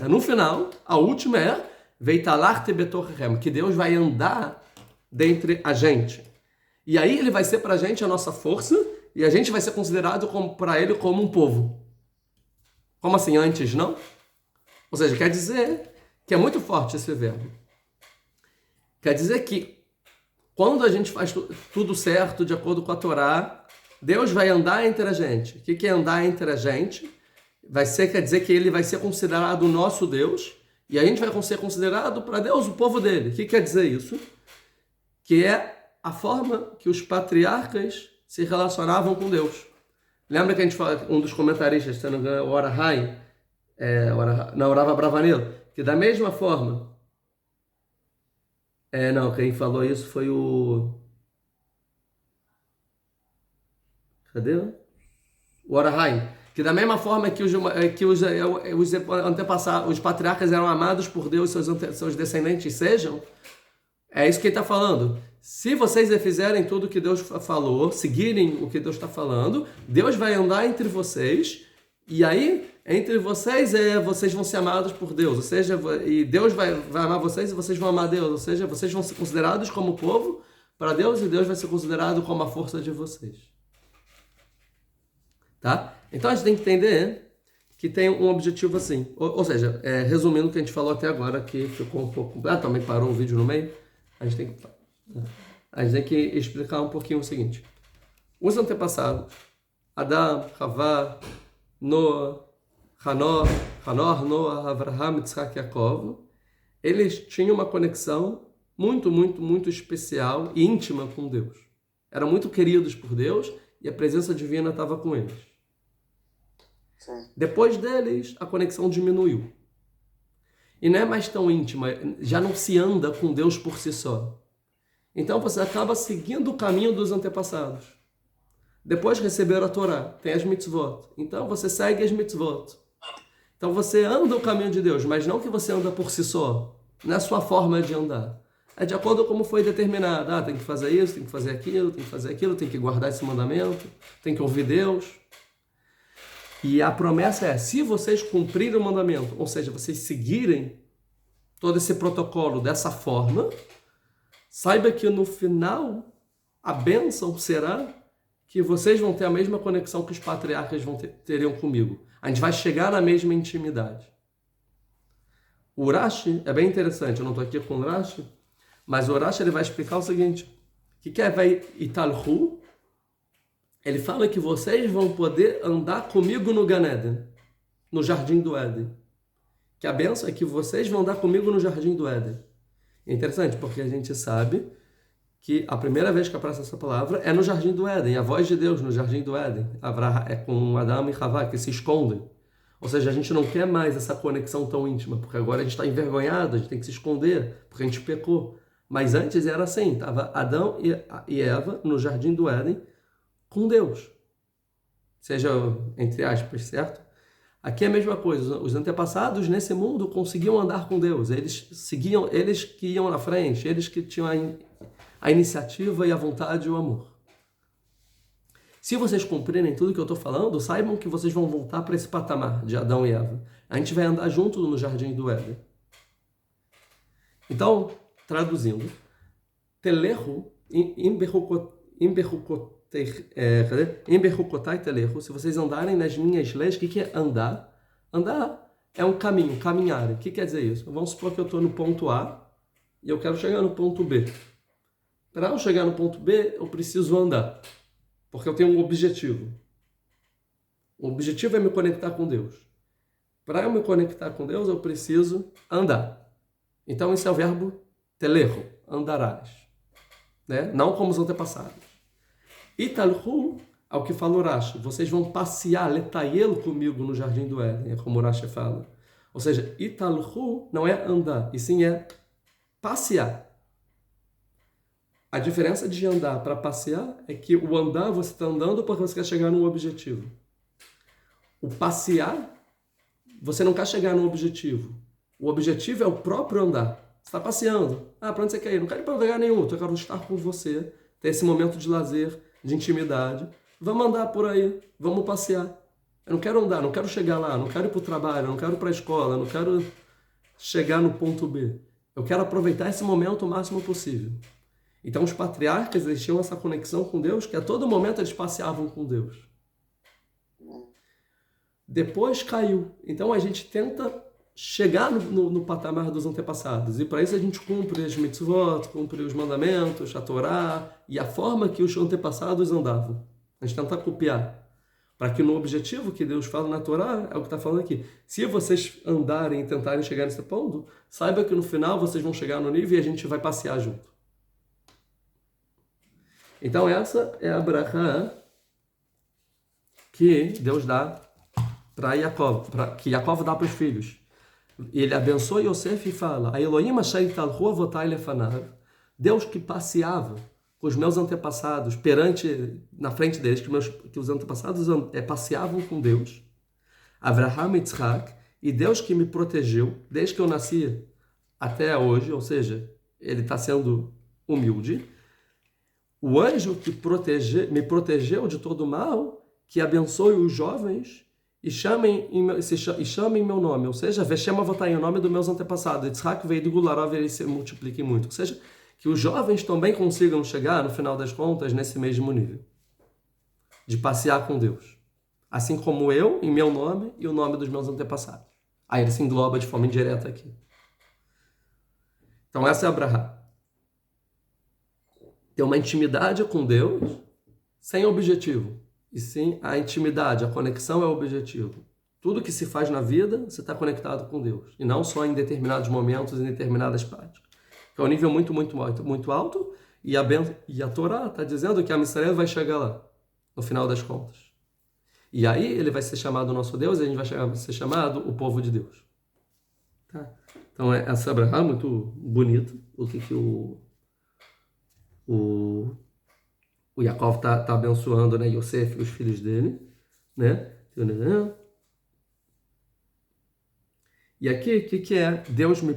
No final, a última é, veitalachti betorchem, que Deus vai andar dentre a gente. E aí ele vai ser para a gente a nossa força e a gente vai ser considerado para ele como um povo. Como assim, antes não? Ou seja, quer dizer que é muito forte esse verbo. Quer dizer que quando a gente faz tudo certo, de acordo com a Torá, Deus vai andar entre a gente. O que é andar entre a gente? Quer dizer que ele vai ser considerado o nosso Deus, e a gente vai ser considerado para Deus o povo dele. O que quer dizer isso? Que é a forma que os patriarcas se relacionavam com Deus. Lembra que a gente fala, um dos comentaristas, se não me engano, o Orahai, na Orava Bravanel, que da mesma forma, quem falou isso foi o... Cadê? O Orahai. Que da mesma forma que os antepassados, os patriarcas eram amados por Deus, seus descendentes sejam, é isso que ele está falando. Se vocês fizerem tudo o que Deus falou, seguirem o que Deus está falando, Deus vai andar entre vocês, e aí, entre vocês, vocês vão ser amados por Deus, ou seja, e Deus vai amar vocês e vocês vão amar Deus, ou seja, vocês vão ser considerados como povo para Deus e Deus vai ser considerado como a força de vocês. Tá? Então a gente tem que entender que tem um objetivo assim, ou seja, resumindo o que a gente falou até agora, que ficou um pouco... também parou o vídeo no meio, a gente tem que explicar um pouquinho o seguinte. Os antepassados, Adão, Havá, Noah, Hanor, Noah, Avraham, Yitzhak, Yaakov, eles tinham uma conexão muito, muito, muito especial e íntima com Deus. Eram muito queridos por Deus e a presença divina estava com eles. Sim. Depois deles, a conexão diminuiu. E não é mais tão íntima, já não se anda com Deus por si só. Então você acaba seguindo o caminho dos antepassados. Depois receberam a Torá, tem as mitzvot. Então você segue as mitzvot. Então você anda o caminho de Deus, mas não que você anda por si só. Não é a sua forma de andar. É de acordo com como foi determinado. Ah, tem que fazer isso, tem que fazer aquilo, tem que fazer aquilo, tem que guardar esse mandamento, tem que ouvir Deus. E a promessa é, se vocês cumprirem o mandamento, ou seja, vocês seguirem todo esse protocolo dessa forma, saiba que no final a bênção será que vocês vão ter a mesma conexão que os patriarcas teriam comigo. A gente vai chegar na mesma intimidade. O Urashi é bem interessante, eu não estou aqui com o Urashi, mas o Urashi ele vai explicar o seguinte, o que é vai italhu? Ele fala que vocês vão poder andar comigo no Gan Eden, no Jardim do Éden. Que a bênção é que vocês vão andar comigo no Jardim do Éden. É interessante, porque a gente sabe que a primeira vez que aparece essa palavra é no Jardim do Éden, a voz de Deus no Jardim do Éden. É com Adão e Havá que se escondem. Ou seja, a gente não quer mais essa conexão tão íntima, porque agora a gente está envergonhado, a gente tem que se esconder, porque a gente pecou. Mas antes era assim, estava Adão e Eva no Jardim do Éden, com Deus. Seja, entre aspas, certo? Aqui é a mesma coisa. Os antepassados nesse mundo conseguiam andar com Deus. Eles seguiam, eles que iam na frente, eles que tinham a iniciativa e a vontade e o amor. Se vocês cumprirem tudo que eu estou falando, saibam que vocês vão voltar para esse patamar de Adão e Eva. A gente vai andar junto no Jardim do Éden. Então, traduzindo, Telehu, se vocês andarem nas minhas leis, o que é andar? Andar é um caminho, caminhar. O que quer dizer isso? Vamos supor que eu estou no ponto A e eu quero chegar no ponto B. Para eu chegar no ponto B, eu preciso andar, porque eu tenho um objetivo. O objetivo é me conectar com Deus. Para eu me conectar com Deus, eu preciso andar. Então, esse é o verbo teleho, andarás. Né? Não como os antepassados. Italhu, ao que fala Urashi, vocês vão passear, letaielo comigo no Jardim do Éden, é como Urashi fala. Ou seja, Italhu não é andar, e sim é passear. A diferença de andar para passear é que o andar você está andando porque você quer chegar num objetivo. O passear, você não quer chegar num objetivo. O objetivo é o próprio andar. Você está passeando. Ah, para onde você quer ir? Não quero ir para lugar nenhum, eu quero estar com você, ter esse momento de lazer, de intimidade. Vamos andar por aí, vamos passear. Eu não quero andar, não quero chegar lá, não quero ir para o trabalho, não quero ir para a escola, não quero chegar no ponto B. Eu quero aproveitar esse momento o máximo possível. Então os patriarcas eles tinham essa conexão com Deus, que a todo momento eles passeavam com Deus. Depois caiu. Então a gente tenta chegar no patamar dos antepassados. E para isso a gente cumpre as mitzvot, cumpre os mandamentos, a Torá e a forma que os antepassados andavam. A gente tenta copiar. Para que no objetivo que Deus fala na Torá, é o que está falando aqui. Se vocês andarem e tentarem chegar nesse ponto, saiba que no final vocês vão chegar no nível e a gente vai passear junto. Então essa é a brachá que Deus dá para Yaakov, que Yaakov dá para os filhos. Ele abençoa Yosef e fala: Elohim asher talhu avotai lefanav, Deus que passeava com os meus antepassados na frente deles, que os antepassados passeavam com Deus, Avraham e Yitzhak, e Deus que me protegeu desde que eu nasci até hoje, ou seja, ele está sendo humilde. O anjo que me protegeu de todo mal, que abençoe os jovens e chamem em meu nome, ou seja, Veshem Avotai, em nome dos meus antepassados, Yitzhak veio do Gularov e eles se multipliquem muito, ou seja, que os jovens também consigam chegar, no final das contas, nesse mesmo nível, de passear com Deus, assim como eu, em meu nome e o nome dos meus antepassados. Aí ele se engloba de forma indireta aqui. Então essa é a brachá. Ter uma intimidade com Deus sem objetivo. E sim, a intimidade, a conexão é o objetivo. Tudo que se faz na vida, você está conectado com Deus. E não só em determinados momentos, em determinadas partes. Que é um nível muito alto. E a Torá está dizendo que a Am Israel vai chegar lá. no final das contas. E aí ele vai ser chamado nosso Deus e a gente vai ser chamado o povo de Deus. Tá? Então essa Abraão é muito bonito, o que o Yaakov tá abençoando, né, Yosef e os filhos dele, né? E aqui, o que é? Deus me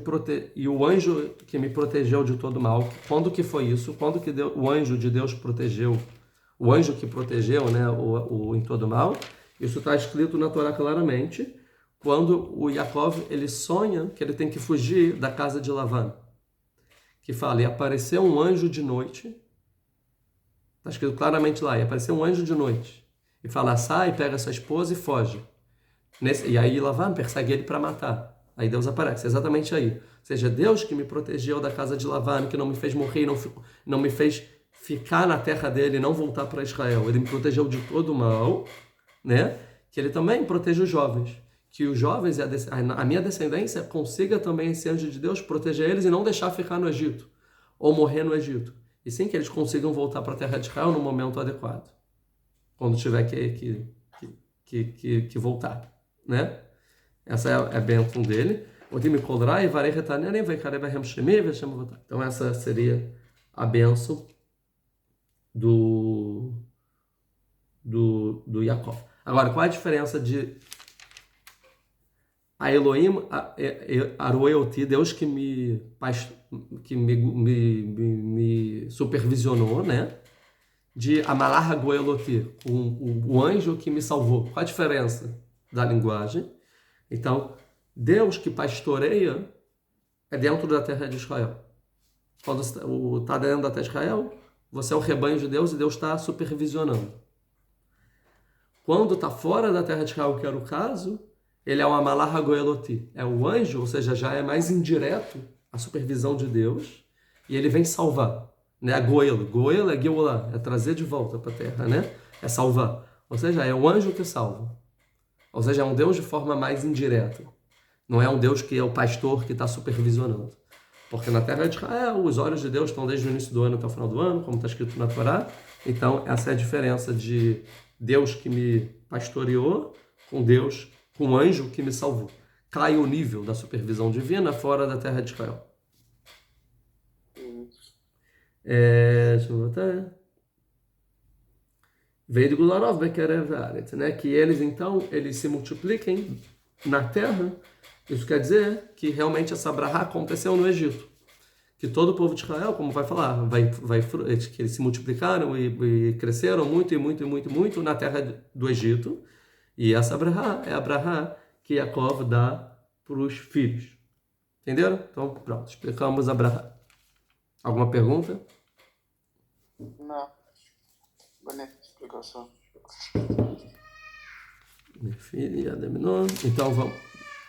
e o anjo que me protegeu de todo mal. Quando que foi isso? Quando que o anjo de Deus protegeu? O anjo que protegeu, né, em todo mal. Isso está escrito na Torá claramente. Quando o Yaakov, ele sonha que ele tem que fugir da casa de Lavan. Que fala, e apareceu um anjo de noite. Está escrito claramente lá, e apareceu um anjo de noite. E fala, sai, pega sua esposa e foge. E aí Lavan persegue ele para matar. Aí Deus aparece, exatamente aí. Ou seja, Deus que me protegeu da casa de Lavan, que não me fez morrer, não me fez ficar na terra dele, não voltar para Israel. Ele me protegeu de todo o mal, né? Que ele também protege os jovens. Que os jovens, a minha descendência, consiga também esse anjo de Deus proteger eles e não deixar ficar no Egito. Ou morrer no Egito. E sim que eles consigam voltar para a terra de Israel no momento adequado. Quando tiver que voltar. Né? Essa é a bênção dele. Então essa seria a bênção do Yaakov. Agora, qual a diferença de a Elohim, a Royalty, Deus que me supervisionou, né? De Amalar Goeloti, o anjo que me salvou. Qual a diferença da linguagem? Então, Deus que pastoreia é dentro da terra de Israel. Quando está dentro da terra de Israel, você é o rebanho de Deus e Deus está supervisionando. Quando está fora da terra de Israel, que era o caso, ele é o Amalar Goeloti. É o anjo, ou seja, já é mais indireto a supervisão de Deus e ele vem salvar. Né? Goel é Geulah, é trazer de volta para a terra, né? É salvar. Ou seja, é o anjo que salva. Ou seja, é um Deus de forma mais indireta. Não é um Deus que é o pastor que está supervisionando. Porque na terra de Israel, os olhos de Deus estão desde o início do ano até o final do ano, como está escrito na Torá. Então, essa é a diferença de Deus que me pastoreou com Deus, com o anjo que me salvou. Cai o nível da supervisão divina fora da terra de Israel. Deixa eu botar. Veio de Gularov, né? Que eles, então, eles se multipliquem na terra. Isso quer dizer que realmente essa brahá aconteceu no Egito. Que todo o povo de Israel, como vai falar, que eles se multiplicaram e cresceram muito e muito e muito, muito na terra do Egito. E essa brahá é a brahá que Yaakov dá para os filhos. Entenderam? Então, pronto, explicamos a brahá. Alguma pergunta? Não. Bonita explicação. Minha filha já terminou. Então vamos.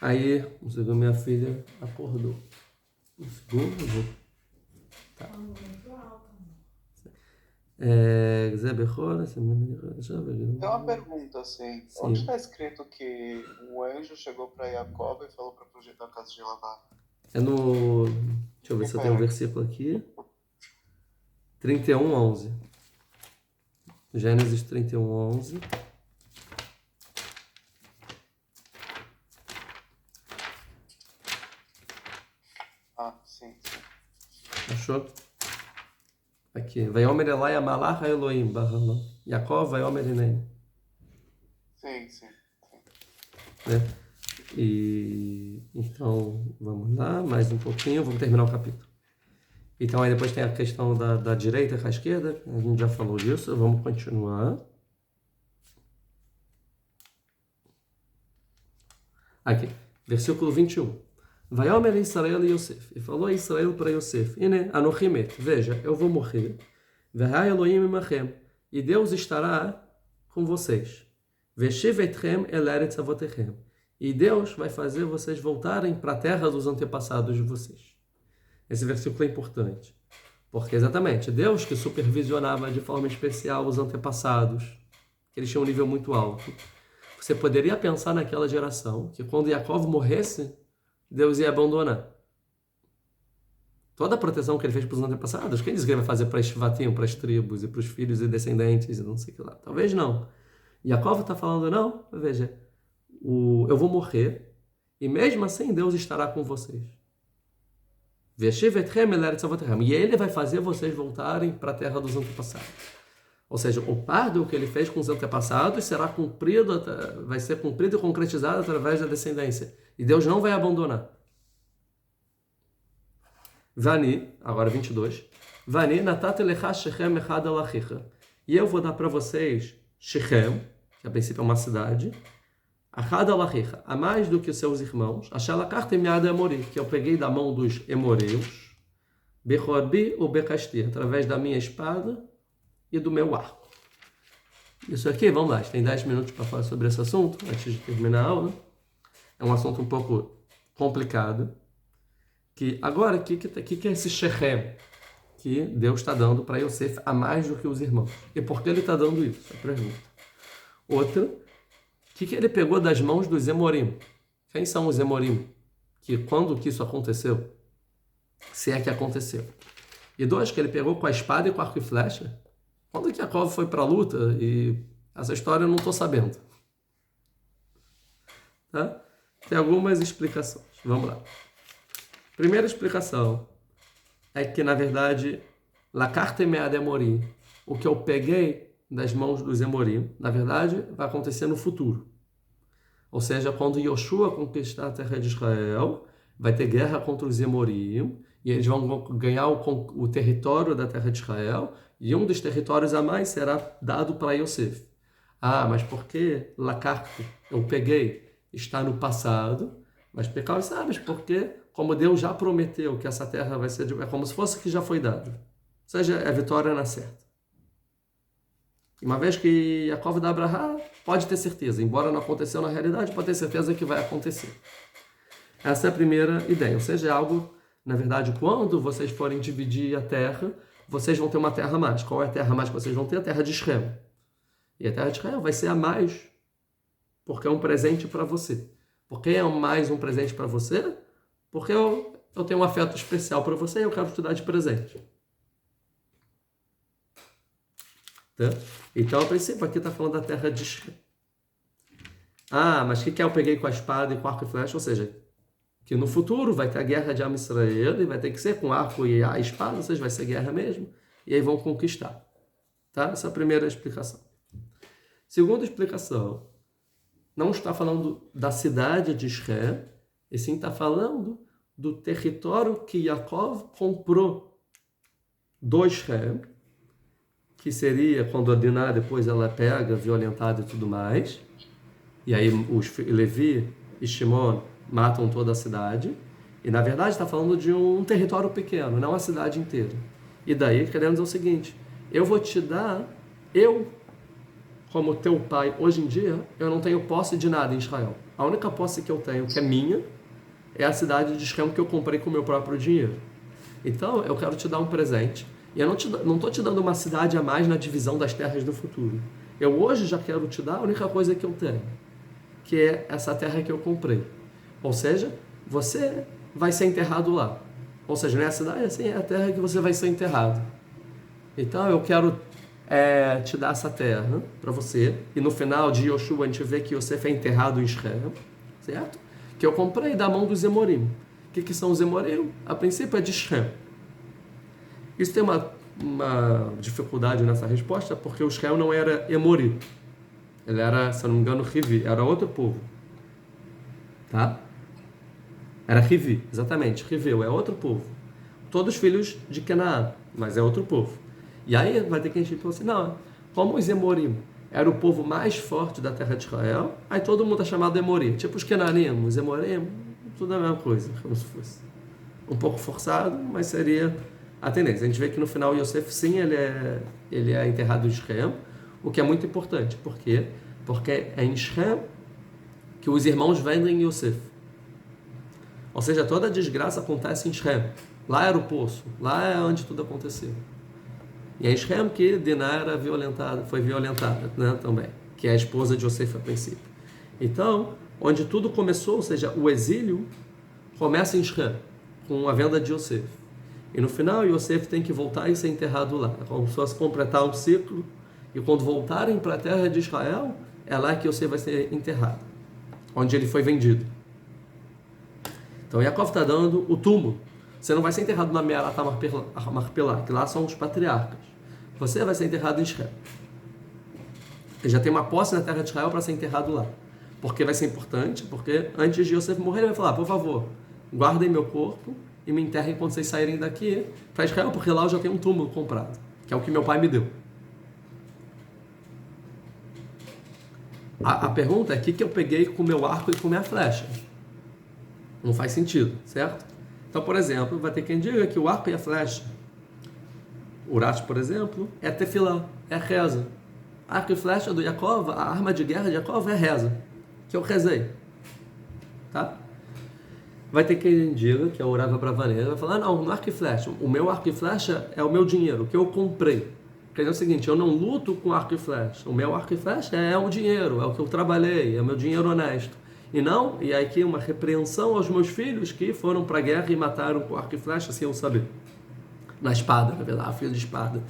Aí, um segundo, minha filha acordou. Um segundo, eu vou. Tá. Tem uma pergunta assim. Sim. Onde está escrito que um anjo chegou para Jacob e falou para fugir da casa de Lavan? É no. Deixa eu ver se eu tenho um versículo aqui. 31:11. Gênesis 31:11. Sim. Achou? Aqui. Vaiomer Elai Amalach Elohim Bahalom. Yaakov Vaiomer Inei. Sim. Né? E então, vamos lá, mais um pouquinho, vamos terminar o capítulo. Então aí depois tem a questão da direita com a esquerda, a gente já falou disso, vamos continuar. Aqui, versículo 21. Vaiomer Israel e Yosef. E falou Israel para Yosef: Ine, Anochimet, veja, eu vou morrer. Vehai Elohim imachem. E Deus estará com vocês. Veshiv etchem el eretz avotechem. E Deus vai fazer vocês voltarem para a terra dos antepassados de vocês. Esse versículo é importante. Porque exatamente, Deus que supervisionava de forma especial os antepassados, que eles tinham um nível muito alto. Você poderia pensar naquela geração que quando Yaakov morresse, Deus ia abandonar. Toda a proteção que ele fez para os antepassados, quem diz que ele vai fazer para Shvatim, para as tribos e para os filhos e descendentes e não sei o que lá? Talvez não. Yaakov está falando, não, veja, eu vou morrer e mesmo assim Deus estará com vocês. E ele vai fazer vocês voltarem para a terra dos antepassados. Ou seja, o pardo que ele fez com os antepassados será cumprido, vai ser cumprido e concretizado através da descendência. E Deus não vai abandonar. Vani, agora 22. Vani natat lecha Shechem echad al achicha. E eu vou dar para vocês Shechem, que a princípio é uma cidade, echad al achicha, a mais do que os seus irmãos, asher lakartem miad Emori, que eu peguei da mão dos Emoreus, bechorbi ou becasti, através da minha espada e do meu arco. Isso aqui, vamos lá, tem 10 minutos para falar sobre esse assunto, antes de terminar a aula. É um assunto um pouco complicado. Que agora, o que é esse Shechem que Deus está dando para Yosef a mais do que os irmãos? E por que ele está dando isso? É a pergunta. Outra, o que ele pegou das mãos dos Emorim? Quem são os Emorim? Quando que isso aconteceu? Se é que aconteceu. E dois, que ele pegou com a espada e com arco e flecha? Quando que Yaakov foi para a luta? E essa história eu não estou sabendo. Tá? Tem algumas explicações. Vamos lá. Primeira explicação é que, na verdade, Lakarte mead Emori, o que eu peguei das mãos dos Emorim, na verdade, vai acontecer no futuro. Ou seja, quando Yoshua conquistar a terra de Israel, vai ter guerra contra os Emorim, e eles vão ganhar o território da terra de Israel, e um dos territórios a mais será dado para Yosef. Ah, mas por que Lakarte, eu peguei, está no passado? Mas explicar, sabes por quê? Como Deus já prometeu que essa terra vai ser... É como se fosse que já foi dado. Ou seja, a vitória na certa. E uma vez que Yaakov dá Abraham, pode ter certeza. Embora não aconteceu na realidade, pode ter certeza que vai acontecer. Essa é a primeira ideia. Ou seja, é algo, na verdade, quando vocês forem dividir a terra, vocês vão ter uma terra a mais. Qual é a terra a mais que vocês vão ter? A terra de Israel. E a terra de Israel vai ser a mais, porque é um presente para você. Por que é mais um presente para você? Porque eu tenho um afeto especial para você e eu quero te dar de presente. Tá? Então, a princípio, aqui está falando da terra de Israel. Ah, mas o que eu peguei com a espada e com arco e flecha? Ou seja, que no futuro vai ter a guerra de Am Israel e vai ter que ser com arco e a espada, ou seja, vai ser guerra mesmo. E aí vão conquistar. Tá? Essa é a primeira explicação. Segunda explicação. Não está falando da cidade de Israel, e sim está falando do território que Yaakov comprou do Israel, que seria quando a Diná depois ela pega, violentada e tudo mais, e aí os Levi e Shimon matam toda a cidade, e na verdade está falando de um território pequeno, não a cidade inteira. E daí querendo dizer o seguinte, eu vou te dar, como teu pai, hoje em dia, eu não tenho posse de nada em Israel. A única posse que eu tenho, que é minha, é a cidade de Shem que eu comprei com o meu próprio dinheiro. Então, eu quero te dar um presente. E eu não estou te dando uma cidade a mais na divisão das terras do futuro. Eu hoje já quero te dar a única coisa que eu tenho, que é essa terra que eu comprei. Ou seja, você vai ser enterrado lá. Ou seja, não é a cidade, assim, é a terra que você vai ser enterrado. Então, eu quero te dar essa terra para você. E no final de Yoshua, a gente vê que Yosef é enterrado em Israel, certo? Que eu comprei da mão dos Emorim. O que são os Emorim? A princípio é de Shem. Isso tem uma dificuldade nessa resposta, porque o Shem não era Emori. Ele era, se eu não me engano, Rivi. Era outro povo. Tá? Era Rivi, exatamente. Riveu é outro povo. Todos filhos de Canaã, mas é outro povo. E aí vai ter que a gente pensar assim, não, como os Emorim era o povo mais forte da terra de Israel, aí todo mundo é chamado Emorim. Tipo os Kenanim, os Emorim, tudo a mesma coisa, como se fosse. Um pouco forçado, mas seria a tendência. A gente vê que no final Yosef, sim, ele é enterrado em Shem, o que é muito importante. Por quê? Porque é em Shem que os irmãos vendem Yosef. Ou seja, toda a desgraça acontece em Shem. Lá era o poço, lá é onde tudo aconteceu. E é em Shem que Diná foi violentada, né, também, que é a esposa de Yosef a princípio. Então, onde tudo começou, ou seja, o exílio, começa em Shem, com a venda de Yosef. E no final, Yosef tem que voltar e ser enterrado lá. É como se fosse completar um ciclo. E quando voltarem para a terra de Israel, é lá que Yosef vai ser enterrado, onde ele foi vendido. Então Yaakov está dando o túmulo. Você não vai ser enterrado na Me'arat HaMachpelah, que lá são os patriarcas. Você vai ser enterrado em Israel. Ele já tem uma posse na terra de Israel para ser enterrado lá. Porque vai ser importante, porque antes de Yosef morrer, ele vai falar, por favor, guardem meu corpo e me enterrem quando vocês saírem daqui para Israel, porque lá eu já tenho um túmulo comprado, que é o que meu pai me deu. A pergunta é o que eu peguei com o meu arco e com minha flecha. Não faz sentido, certo? Então, por exemplo, vai ter quem diga que o arco e a flecha, Urash, por exemplo, é tefilá, é reza. Arco e flecha do Yaakov, a arma de guerra de Yaakov é reza, que eu rezei. Tá? Vai ter quem diga, que é o Urava Bravaneira, vai falar, não, no arco e flecha, o meu arco e flecha é o meu dinheiro, o que eu comprei. Quer dizer o seguinte, eu não luto com arco e flecha, o meu arco e flecha é o dinheiro, é o que eu trabalhei, é o meu dinheiro honesto. E não, e aí aqui uma repreensão aos meus filhos que foram para a guerra e mataram com arco e flecha sem eu saber. Na espada, na verdade, filho de espada.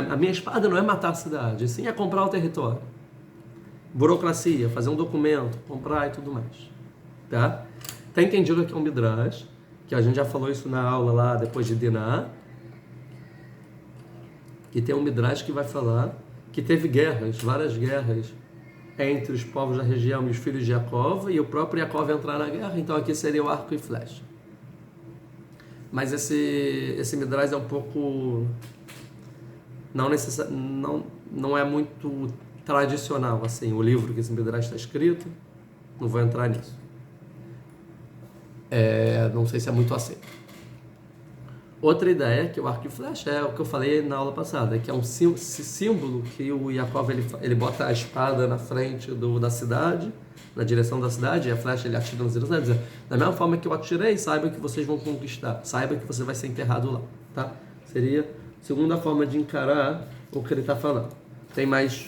A minha espada não é matar a cidade, sim é comprar o território. Burocracia, fazer um documento, comprar e tudo mais. Tá? Tem quem diga que é um Midrash, que a gente já falou isso na aula lá depois de Diná, que tem um Midrash que vai falar que teve guerras, várias guerras, entre os povos da região e os filhos de Yaakov, e o próprio Yaakov entrar na guerra, então aqui seria o arco e flecha. Mas esse Midrash é um pouco... não é muito tradicional, assim, o livro que esse Midrash está escrito, não vou entrar nisso. Não sei se é muito assim. Outra ideia é que o arco e flecha é o que eu falei na aula passada, que é um símbolo que o Yaakov ele bota a espada na frente da cidade, na direção da cidade, e a flecha ele atira nos Jerusalém, dizendo, da mesma forma que eu atirei, saiba que vocês vão conquistar, saiba que você vai ser enterrado lá, tá? Seria a segunda forma de encarar o que ele está falando. Tem mais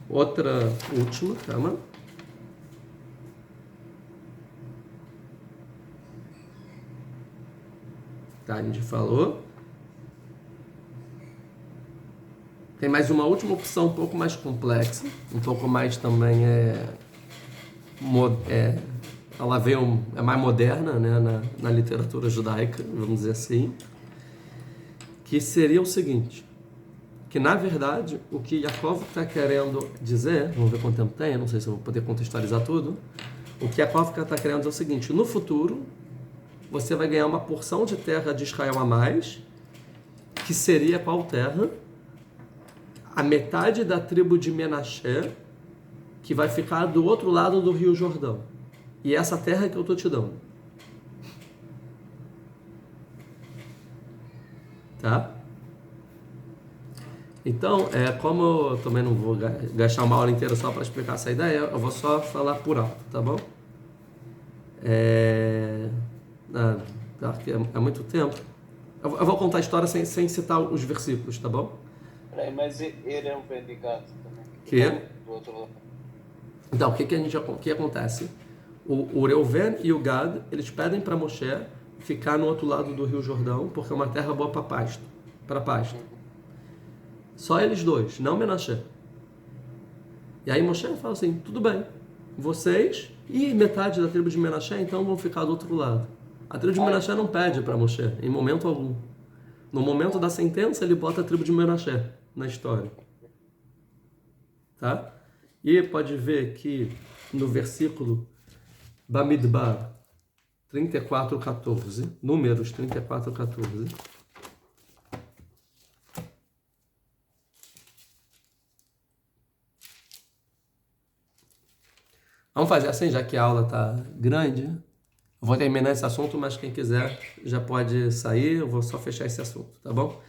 outra última, calma. Tá, a gente falou. Tem mais uma última opção um pouco mais complexa, um pouco mais também ela veio, é mais moderna, né, na literatura judaica, vamos dizer assim, que seria o seguinte, que na verdade o que Yaakov está querendo dizer, vamos ver quanto tempo tem, não sei se eu vou poder contextualizar tudo, o que Yaakov está querendo dizer é o seguinte, no futuro você vai ganhar uma porção de terra de Israel a mais, que seria qual terra? A metade da tribo de Menashe, que vai ficar do outro lado do Rio Jordão. E essa terra que eu estou te dando. Tá? Então, como eu também não vou gastar uma aula inteira só para explicar essa ideia, eu vou só falar por alto, tá bom? É muito tempo. Eu vou contar a história sem citar os versículos, tá bom? Mas ele é um vendicato também. Que? Do outro lado. Então, o que acontece? O Reuven e o Gad, eles pedem para Moshe ficar no outro lado do Rio Jordão, porque é uma terra boa para pasto. Só eles dois, não Menashe. E aí Moshe fala assim, tudo bem, vocês e metade da tribo de Menashe, então vão ficar do outro lado. A tribo de Menashe não pede para Moshe, em momento algum. No momento da sentença, ele bota a tribo de Menashe na história. Tá? E pode ver que no versículo Bamidbar 34:14, Números 34:14, vamos fazer assim, já que a aula está grande. Eu vou terminar esse assunto, mas quem quiser já pode sair. Eu vou só fechar esse assunto, tá bom?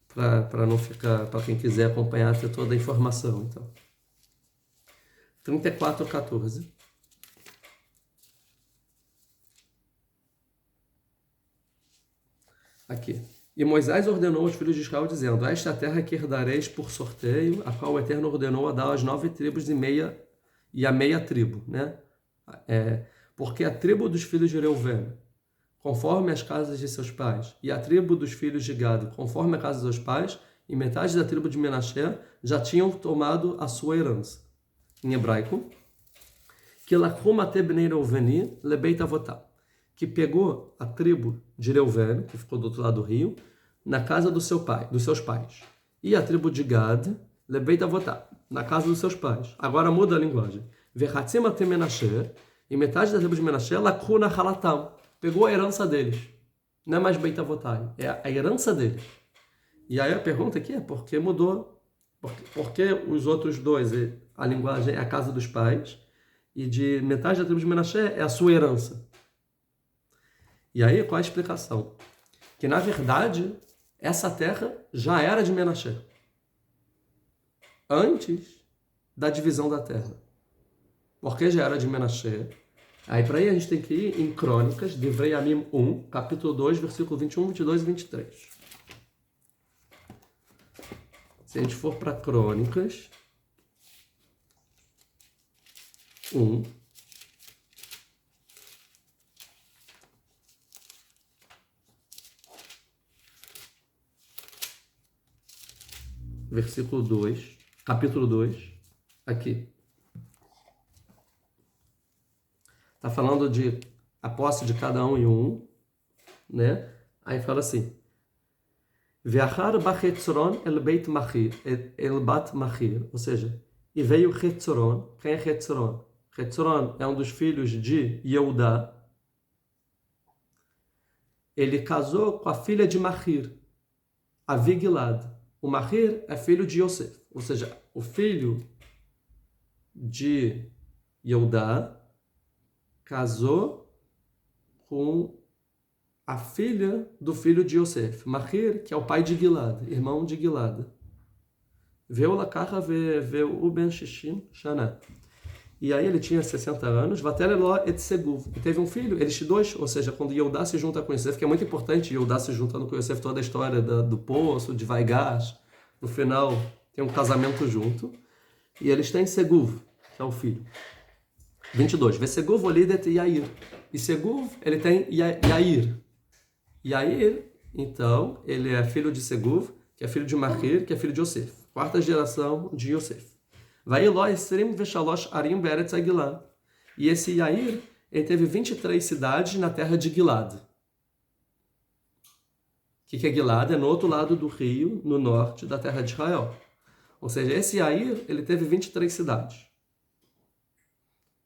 Para não ficar, para quem quiser acompanhar, ter toda a informação. Então, 34:14. Aqui. E Moisés ordenou aos filhos de Israel, dizendo, esta terra que herdareis por sorteio, a qual o Eterno ordenou a dar às 9 tribos e a meia tribo, né? Porque a tribo dos filhos de Reuven, conforme as casas de seus pais, e a tribo dos filhos de Gad, conforme a casa dos seus pais, e metade da tribo de Menaché já tinham tomado a sua herança. Em hebraico, que pegou a tribo de Reuven, que ficou do outro lado do rio, na casa do seu pai, dos seus pais. E a tribo de Gad, Lebeit Avotá, na casa dos seus pais. Agora muda a linguagem. E metade da tribo de Menaché, Lakuna Halatam, pegou a herança deles. Não é mais Beit Avotai, é a herança deles. E aí a pergunta aqui é por que mudou? Por que os outros dois, a linguagem é a casa dos pais, e de metade da tribo de Menaché é a sua herança? E aí qual a explicação? Que na verdade, essa terra já era de Menaché. Antes da divisão da terra. Porque já era de Menaché. Aí para aí a gente tem que ir em Crônicas, Devrei Yamim 1, capítulo 2, versículo 21, 22 e 23. Se a gente for para Crônicas 1, versículo 2, capítulo 2, aqui. Está falando de a posse de cada um e um, né? Aí fala assim: Ve'achar ba'chetzron el beit machir, el bat machir, ou seja, e veio Chetzron. Quem é Chetzron? Chetzron é um dos filhos de Yehudá. Ele casou com a filha de Machir, Avigilad. O Machir é filho de Yosef, ou seja, o filho de Yehudá casou com a filha do filho de Yosef, Machir, que é o pai de Gilad, irmão de Gilad. Veu Lakacha veu o Ben Shishim Shana. E aí ele tinha 60 anos, Vateleló et Seguv, e teve um filho, eles dois, ou seja, quando Yehudá se junta com Yosef, que é muito importante, Yehudá se juntando com Yosef, toda a história do poço, de Vaigash, no final tem um casamento junto, e eles têm Seguv, que é o filho. 22. Veseguv olidet Yair. E Seguv, ele tem Yair. Yair, então, ele é filho de Seguv, que é filho de Machir, que é filho de Yosef. Quarta geração de Yosef. Vailó esrim veshalosh arim beretz Gilad. E esse Yair, ele teve 23 cidades na terra de Gilad. O que é Gilad? É no outro lado do rio, no norte da terra de Israel. Ou seja, esse Yair, ele teve 23 cidades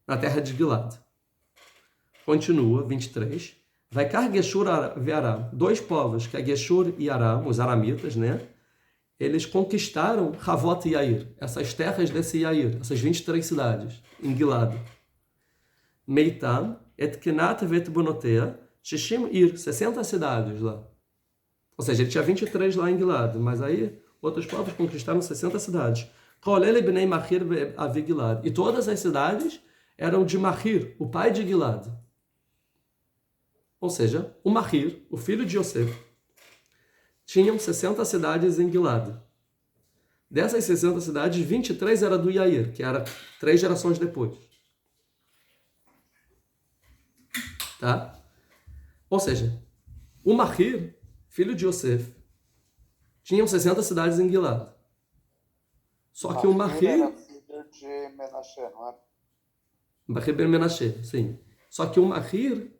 na terra de Gilad. Continua, 23. Vai car Geshur e Aram. Dois povos, que é Geshur e Aram, os aramitas, né? Eles conquistaram Havot e Yair, essas terras desse Yair, essas 23 cidades, em Gilad. Meitam, et Kenat vet Bonotea, Shishim Ir, 60 cidades lá. Ou seja, ele tinha 23 lá em Gilad, mas aí outros povos conquistaram 60 cidades. Kolele bnei Machir avi Gilad. E todas as cidades eram de Machir, o pai de Gilad. Ou seja, o Machir, o filho de Yosef, tinham 60 cidades em Gilad. Dessas 60 cidades, 23 era do Yair, que era 3 gerações depois. Tá? Ou seja, o Machir, filho de Yosef, tinham 60 cidades em Gilad. Só que o Machir era filho de Menaché, não era? Machir ben Menaché, sim. Só que o Machir,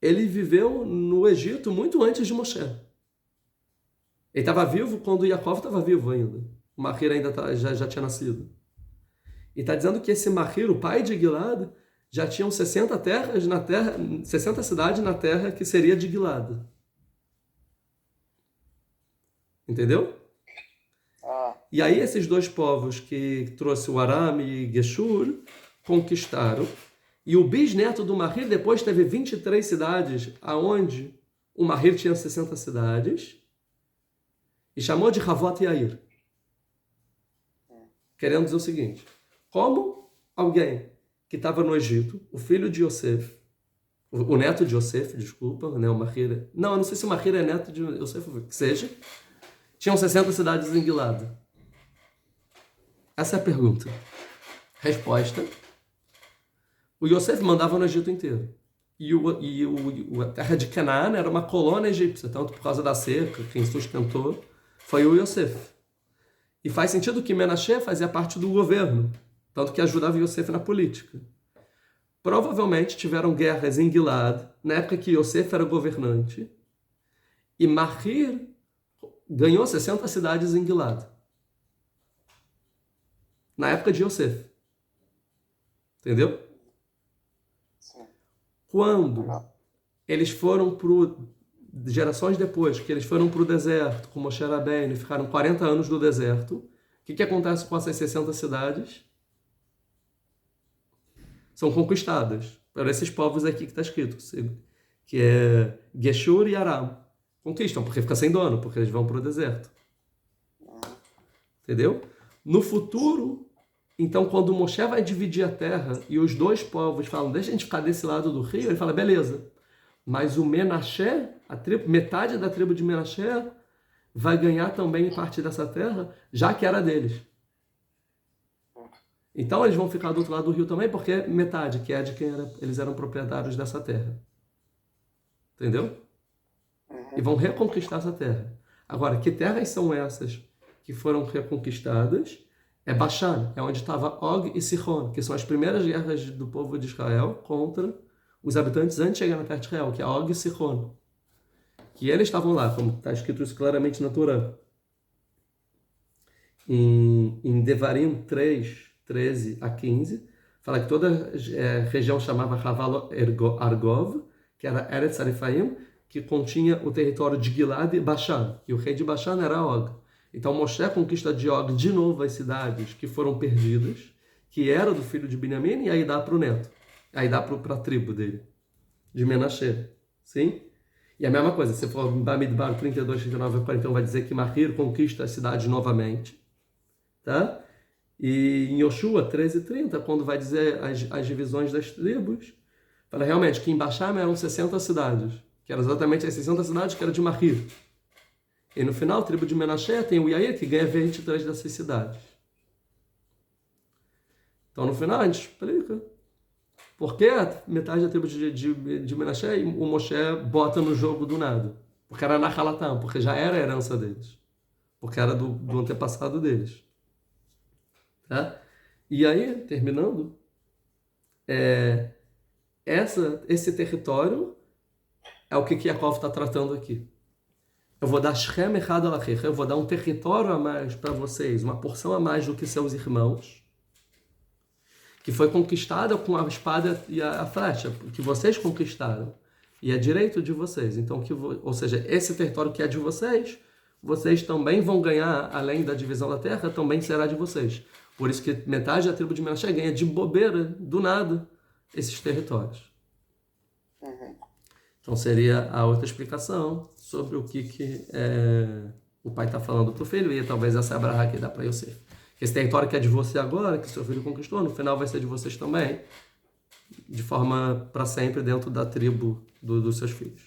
ele viveu no Egito muito antes de Moshe. Ele estava vivo quando Yaakov estava vivo ainda. O Machir ainda já tinha nascido. E está dizendo que esse Machir, o pai de Gilad, já tinham 60 terras na terra, 60 cidades na terra que seria de Gilad. Entendeu? E aí esses dois povos que trouxe o Aram e Geshur conquistaram. E o bisneto do Machir depois teve 23 cidades, aonde o Machir tinha 60 cidades, e chamou de Havot Yair. Querendo dizer o seguinte: como alguém que estava no Egito, o filho de Yosef, o neto de Yosef, desculpa, né, o Machir, não, eu não sei se o Machir é neto de Yosef, que seja, tinham 60 cidades em Gilad. Essa é a pergunta. Resposta: o Yosef mandava no Egito inteiro. a terra de Canaã era uma colônia egípcia, tanto por causa da seca, quem sustentou foi o Yosef. E faz sentido que Menashe fazia parte do governo, tanto que ajudava Yosef na política. Provavelmente tiveram guerras em Gilad, na época que Yosef era governante, e Mahir ganhou 60 cidades em Gilad, na época de Yosef. Entendeu? Sim. Quando eles foram gerações depois, que eles foram para o deserto com Moshe Rabbeinu e ficaram 40 anos no deserto, o que acontece com essas 60 cidades? São conquistadas por esses povos aqui que está escrito, que é Geshur e Aram. Conquistam, porque fica sem dono, porque eles vão para o deserto. Entendeu? No futuro, então, quando Moshe vai dividir a terra e os dois povos falam, deixa a gente ficar desse lado do rio, ele fala, beleza. Mas o Menashe, metade da tribo de Menashe, vai ganhar também parte dessa terra, já que era deles. Então eles vão ficar do outro lado do rio também, porque metade, que é de quem eles eram proprietários dessa terra. Entendeu? E vão reconquistar essa terra. Agora, que terras são essas que foram reconquistadas? É Bashan, é onde estava Og e Sihon, que são as primeiras guerras do povo de Israel contra os habitantes antes de chegar na terra de Israel, que é Og e Sihon. Que eles estavam lá, como está escrito isso claramente na Torá. Em Devarim 3, 13 a 15, fala que toda a região chamava Haval Argov, que era Eretz Arifaim, que continha o território de Gilad e Bashan. E o rei de Bashan era Og. Então Moshe conquista de Og de novo as cidades que foram perdidas, que era do filho de Benjamim, e aí dá para o neto. Aí dá para a tribo dele, de Menashe. Sim? E a mesma coisa, se for Bamidbar 32, 39 e 41, vai dizer que Mahir conquista a cidade novamente. Tá? E em Yoshua 13 e 30, quando vai dizer as divisões das tribos, fala realmente que em Bashan eram 60 cidades, que eram exatamente as 60 cidades que eram de Mahir. E no final, a tribo de Menashe tem o Yair, que ganha 23 dessas cidades. Então, no final, a gente explica por que a metade da tribo de Menashe o Moshe bota no jogo do nada. Porque era Nachalatam, porque já era a herança deles. Porque era do antepassado deles. Tá? E aí, terminando, esse território é o que Yaakov está tratando aqui. Eu vou dar Shem Echad Alachech, eu vou dar um território a mais para vocês, uma porção a mais do que seus irmãos, que foi conquistada com a espada e a flecha, que vocês conquistaram, e é direito de vocês. Então, ou seja, esse território que é de vocês, vocês também vão ganhar, além da divisão da terra, também será de vocês. Por isso que metade da tribo de Menashe ganha de bobeira, do nada, esses territórios. Então seria a outra explicação sobre o que o pai está falando para o filho, e talvez essa abraha que dá para Yosef. Esse território que é de você agora, que seu filho conquistou, no final vai ser de vocês também, de forma para sempre dentro da tribo dos seus filhos.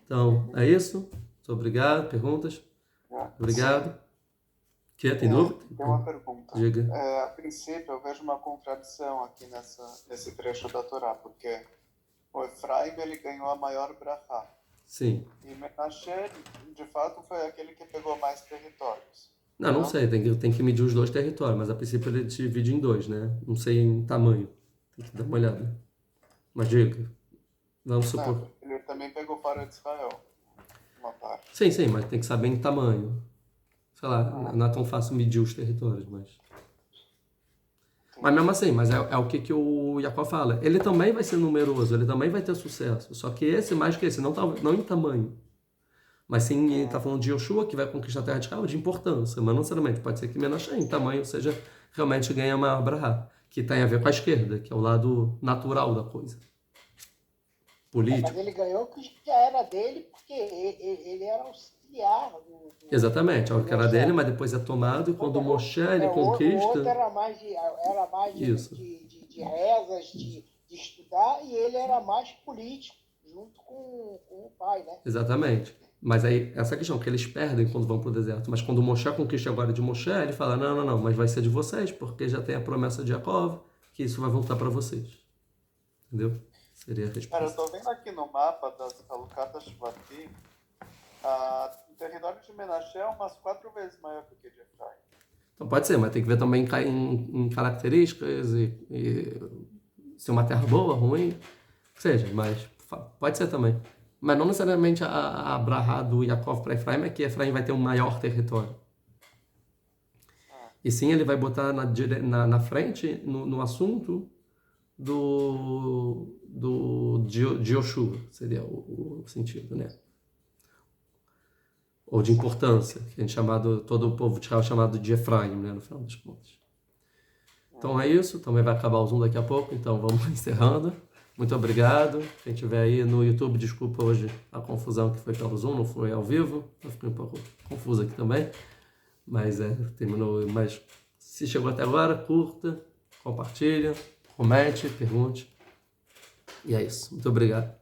Então, é isso. Muito obrigado. Perguntas? Obrigado. Tem dúvida? Tem uma pergunta. Diga. A princípio, eu vejo uma contradição aqui nesse trecho da Torá, porque o Efraim ele ganhou a maior brachá. Sim. E Menashe, de fato, foi aquele que pegou mais territórios. Não sei, tem que medir os dois territórios, mas a princípio ele divide em dois, né? Não sei em tamanho. Tem que dar uma olhada. Mas diga. Vamos supor. Ele também pegou fora de Israel. Uma parte. Sim, mas tem que saber em tamanho. Sei lá, não é tão fácil medir os territórios, mas... Mas mesmo assim, é o que o Yaakov fala. Ele também vai ser numeroso, ele também vai ter sucesso. Só que esse, mais que esse, não em tamanho. Mas sim, ele está falando de Yoshua, que vai conquistar a terra de Israel, de importância. Mas não necessariamente, pode ser que Menashe em tamanho, ou seja, realmente ganha maior brahá. Que tem a ver com a esquerda, que é o lado natural da coisa. Político. Mas ele ganhou que já era dele, porque ele era auxiliar do Exatamente, a hora que era dele, mas depois é tomado, e quando o Moshe ele conquista... O outro era mais de rezas, de estudar, e ele era mais político, junto com o pai, né? Exatamente. Mas aí, essa questão, que eles perdem quando vão para o deserto. Mas quando o Moshe conquista agora de Moshe, ele fala, não, mas vai ser de vocês, porque já tem a promessa de Yaakov, que isso vai voltar para vocês. Entendeu? Seria a Cara, eu resposta. tô vendo aqui no mapa das Halukat Shvatim, o território de Menashe é umas 4 vezes maior do que de Efraim. Então pode ser, mas tem que ver também em características e se é uma terra boa, ruim, que seja, mas pode ser também. Mas não necessariamente a brahá do Yaakov para Efraim é que Efraim vai ter um maior território. E sim, ele vai botar na frente, no assunto de Yoshua, seria o sentido, né? Ou de importância, que a gente chamado, todo o povo de Israel é chamado de Efraim, né, no final das contas. Então é isso, também vai acabar o Zoom daqui a pouco, então vamos encerrando. Muito obrigado. Quem estiver aí no YouTube, desculpa hoje a confusão que foi pelo Zoom, não foi ao vivo, eu fiquei um pouco confuso aqui também, mas terminou. Mas se chegou até agora, curta, compartilha, comente, pergunte. E é isso. Muito obrigado.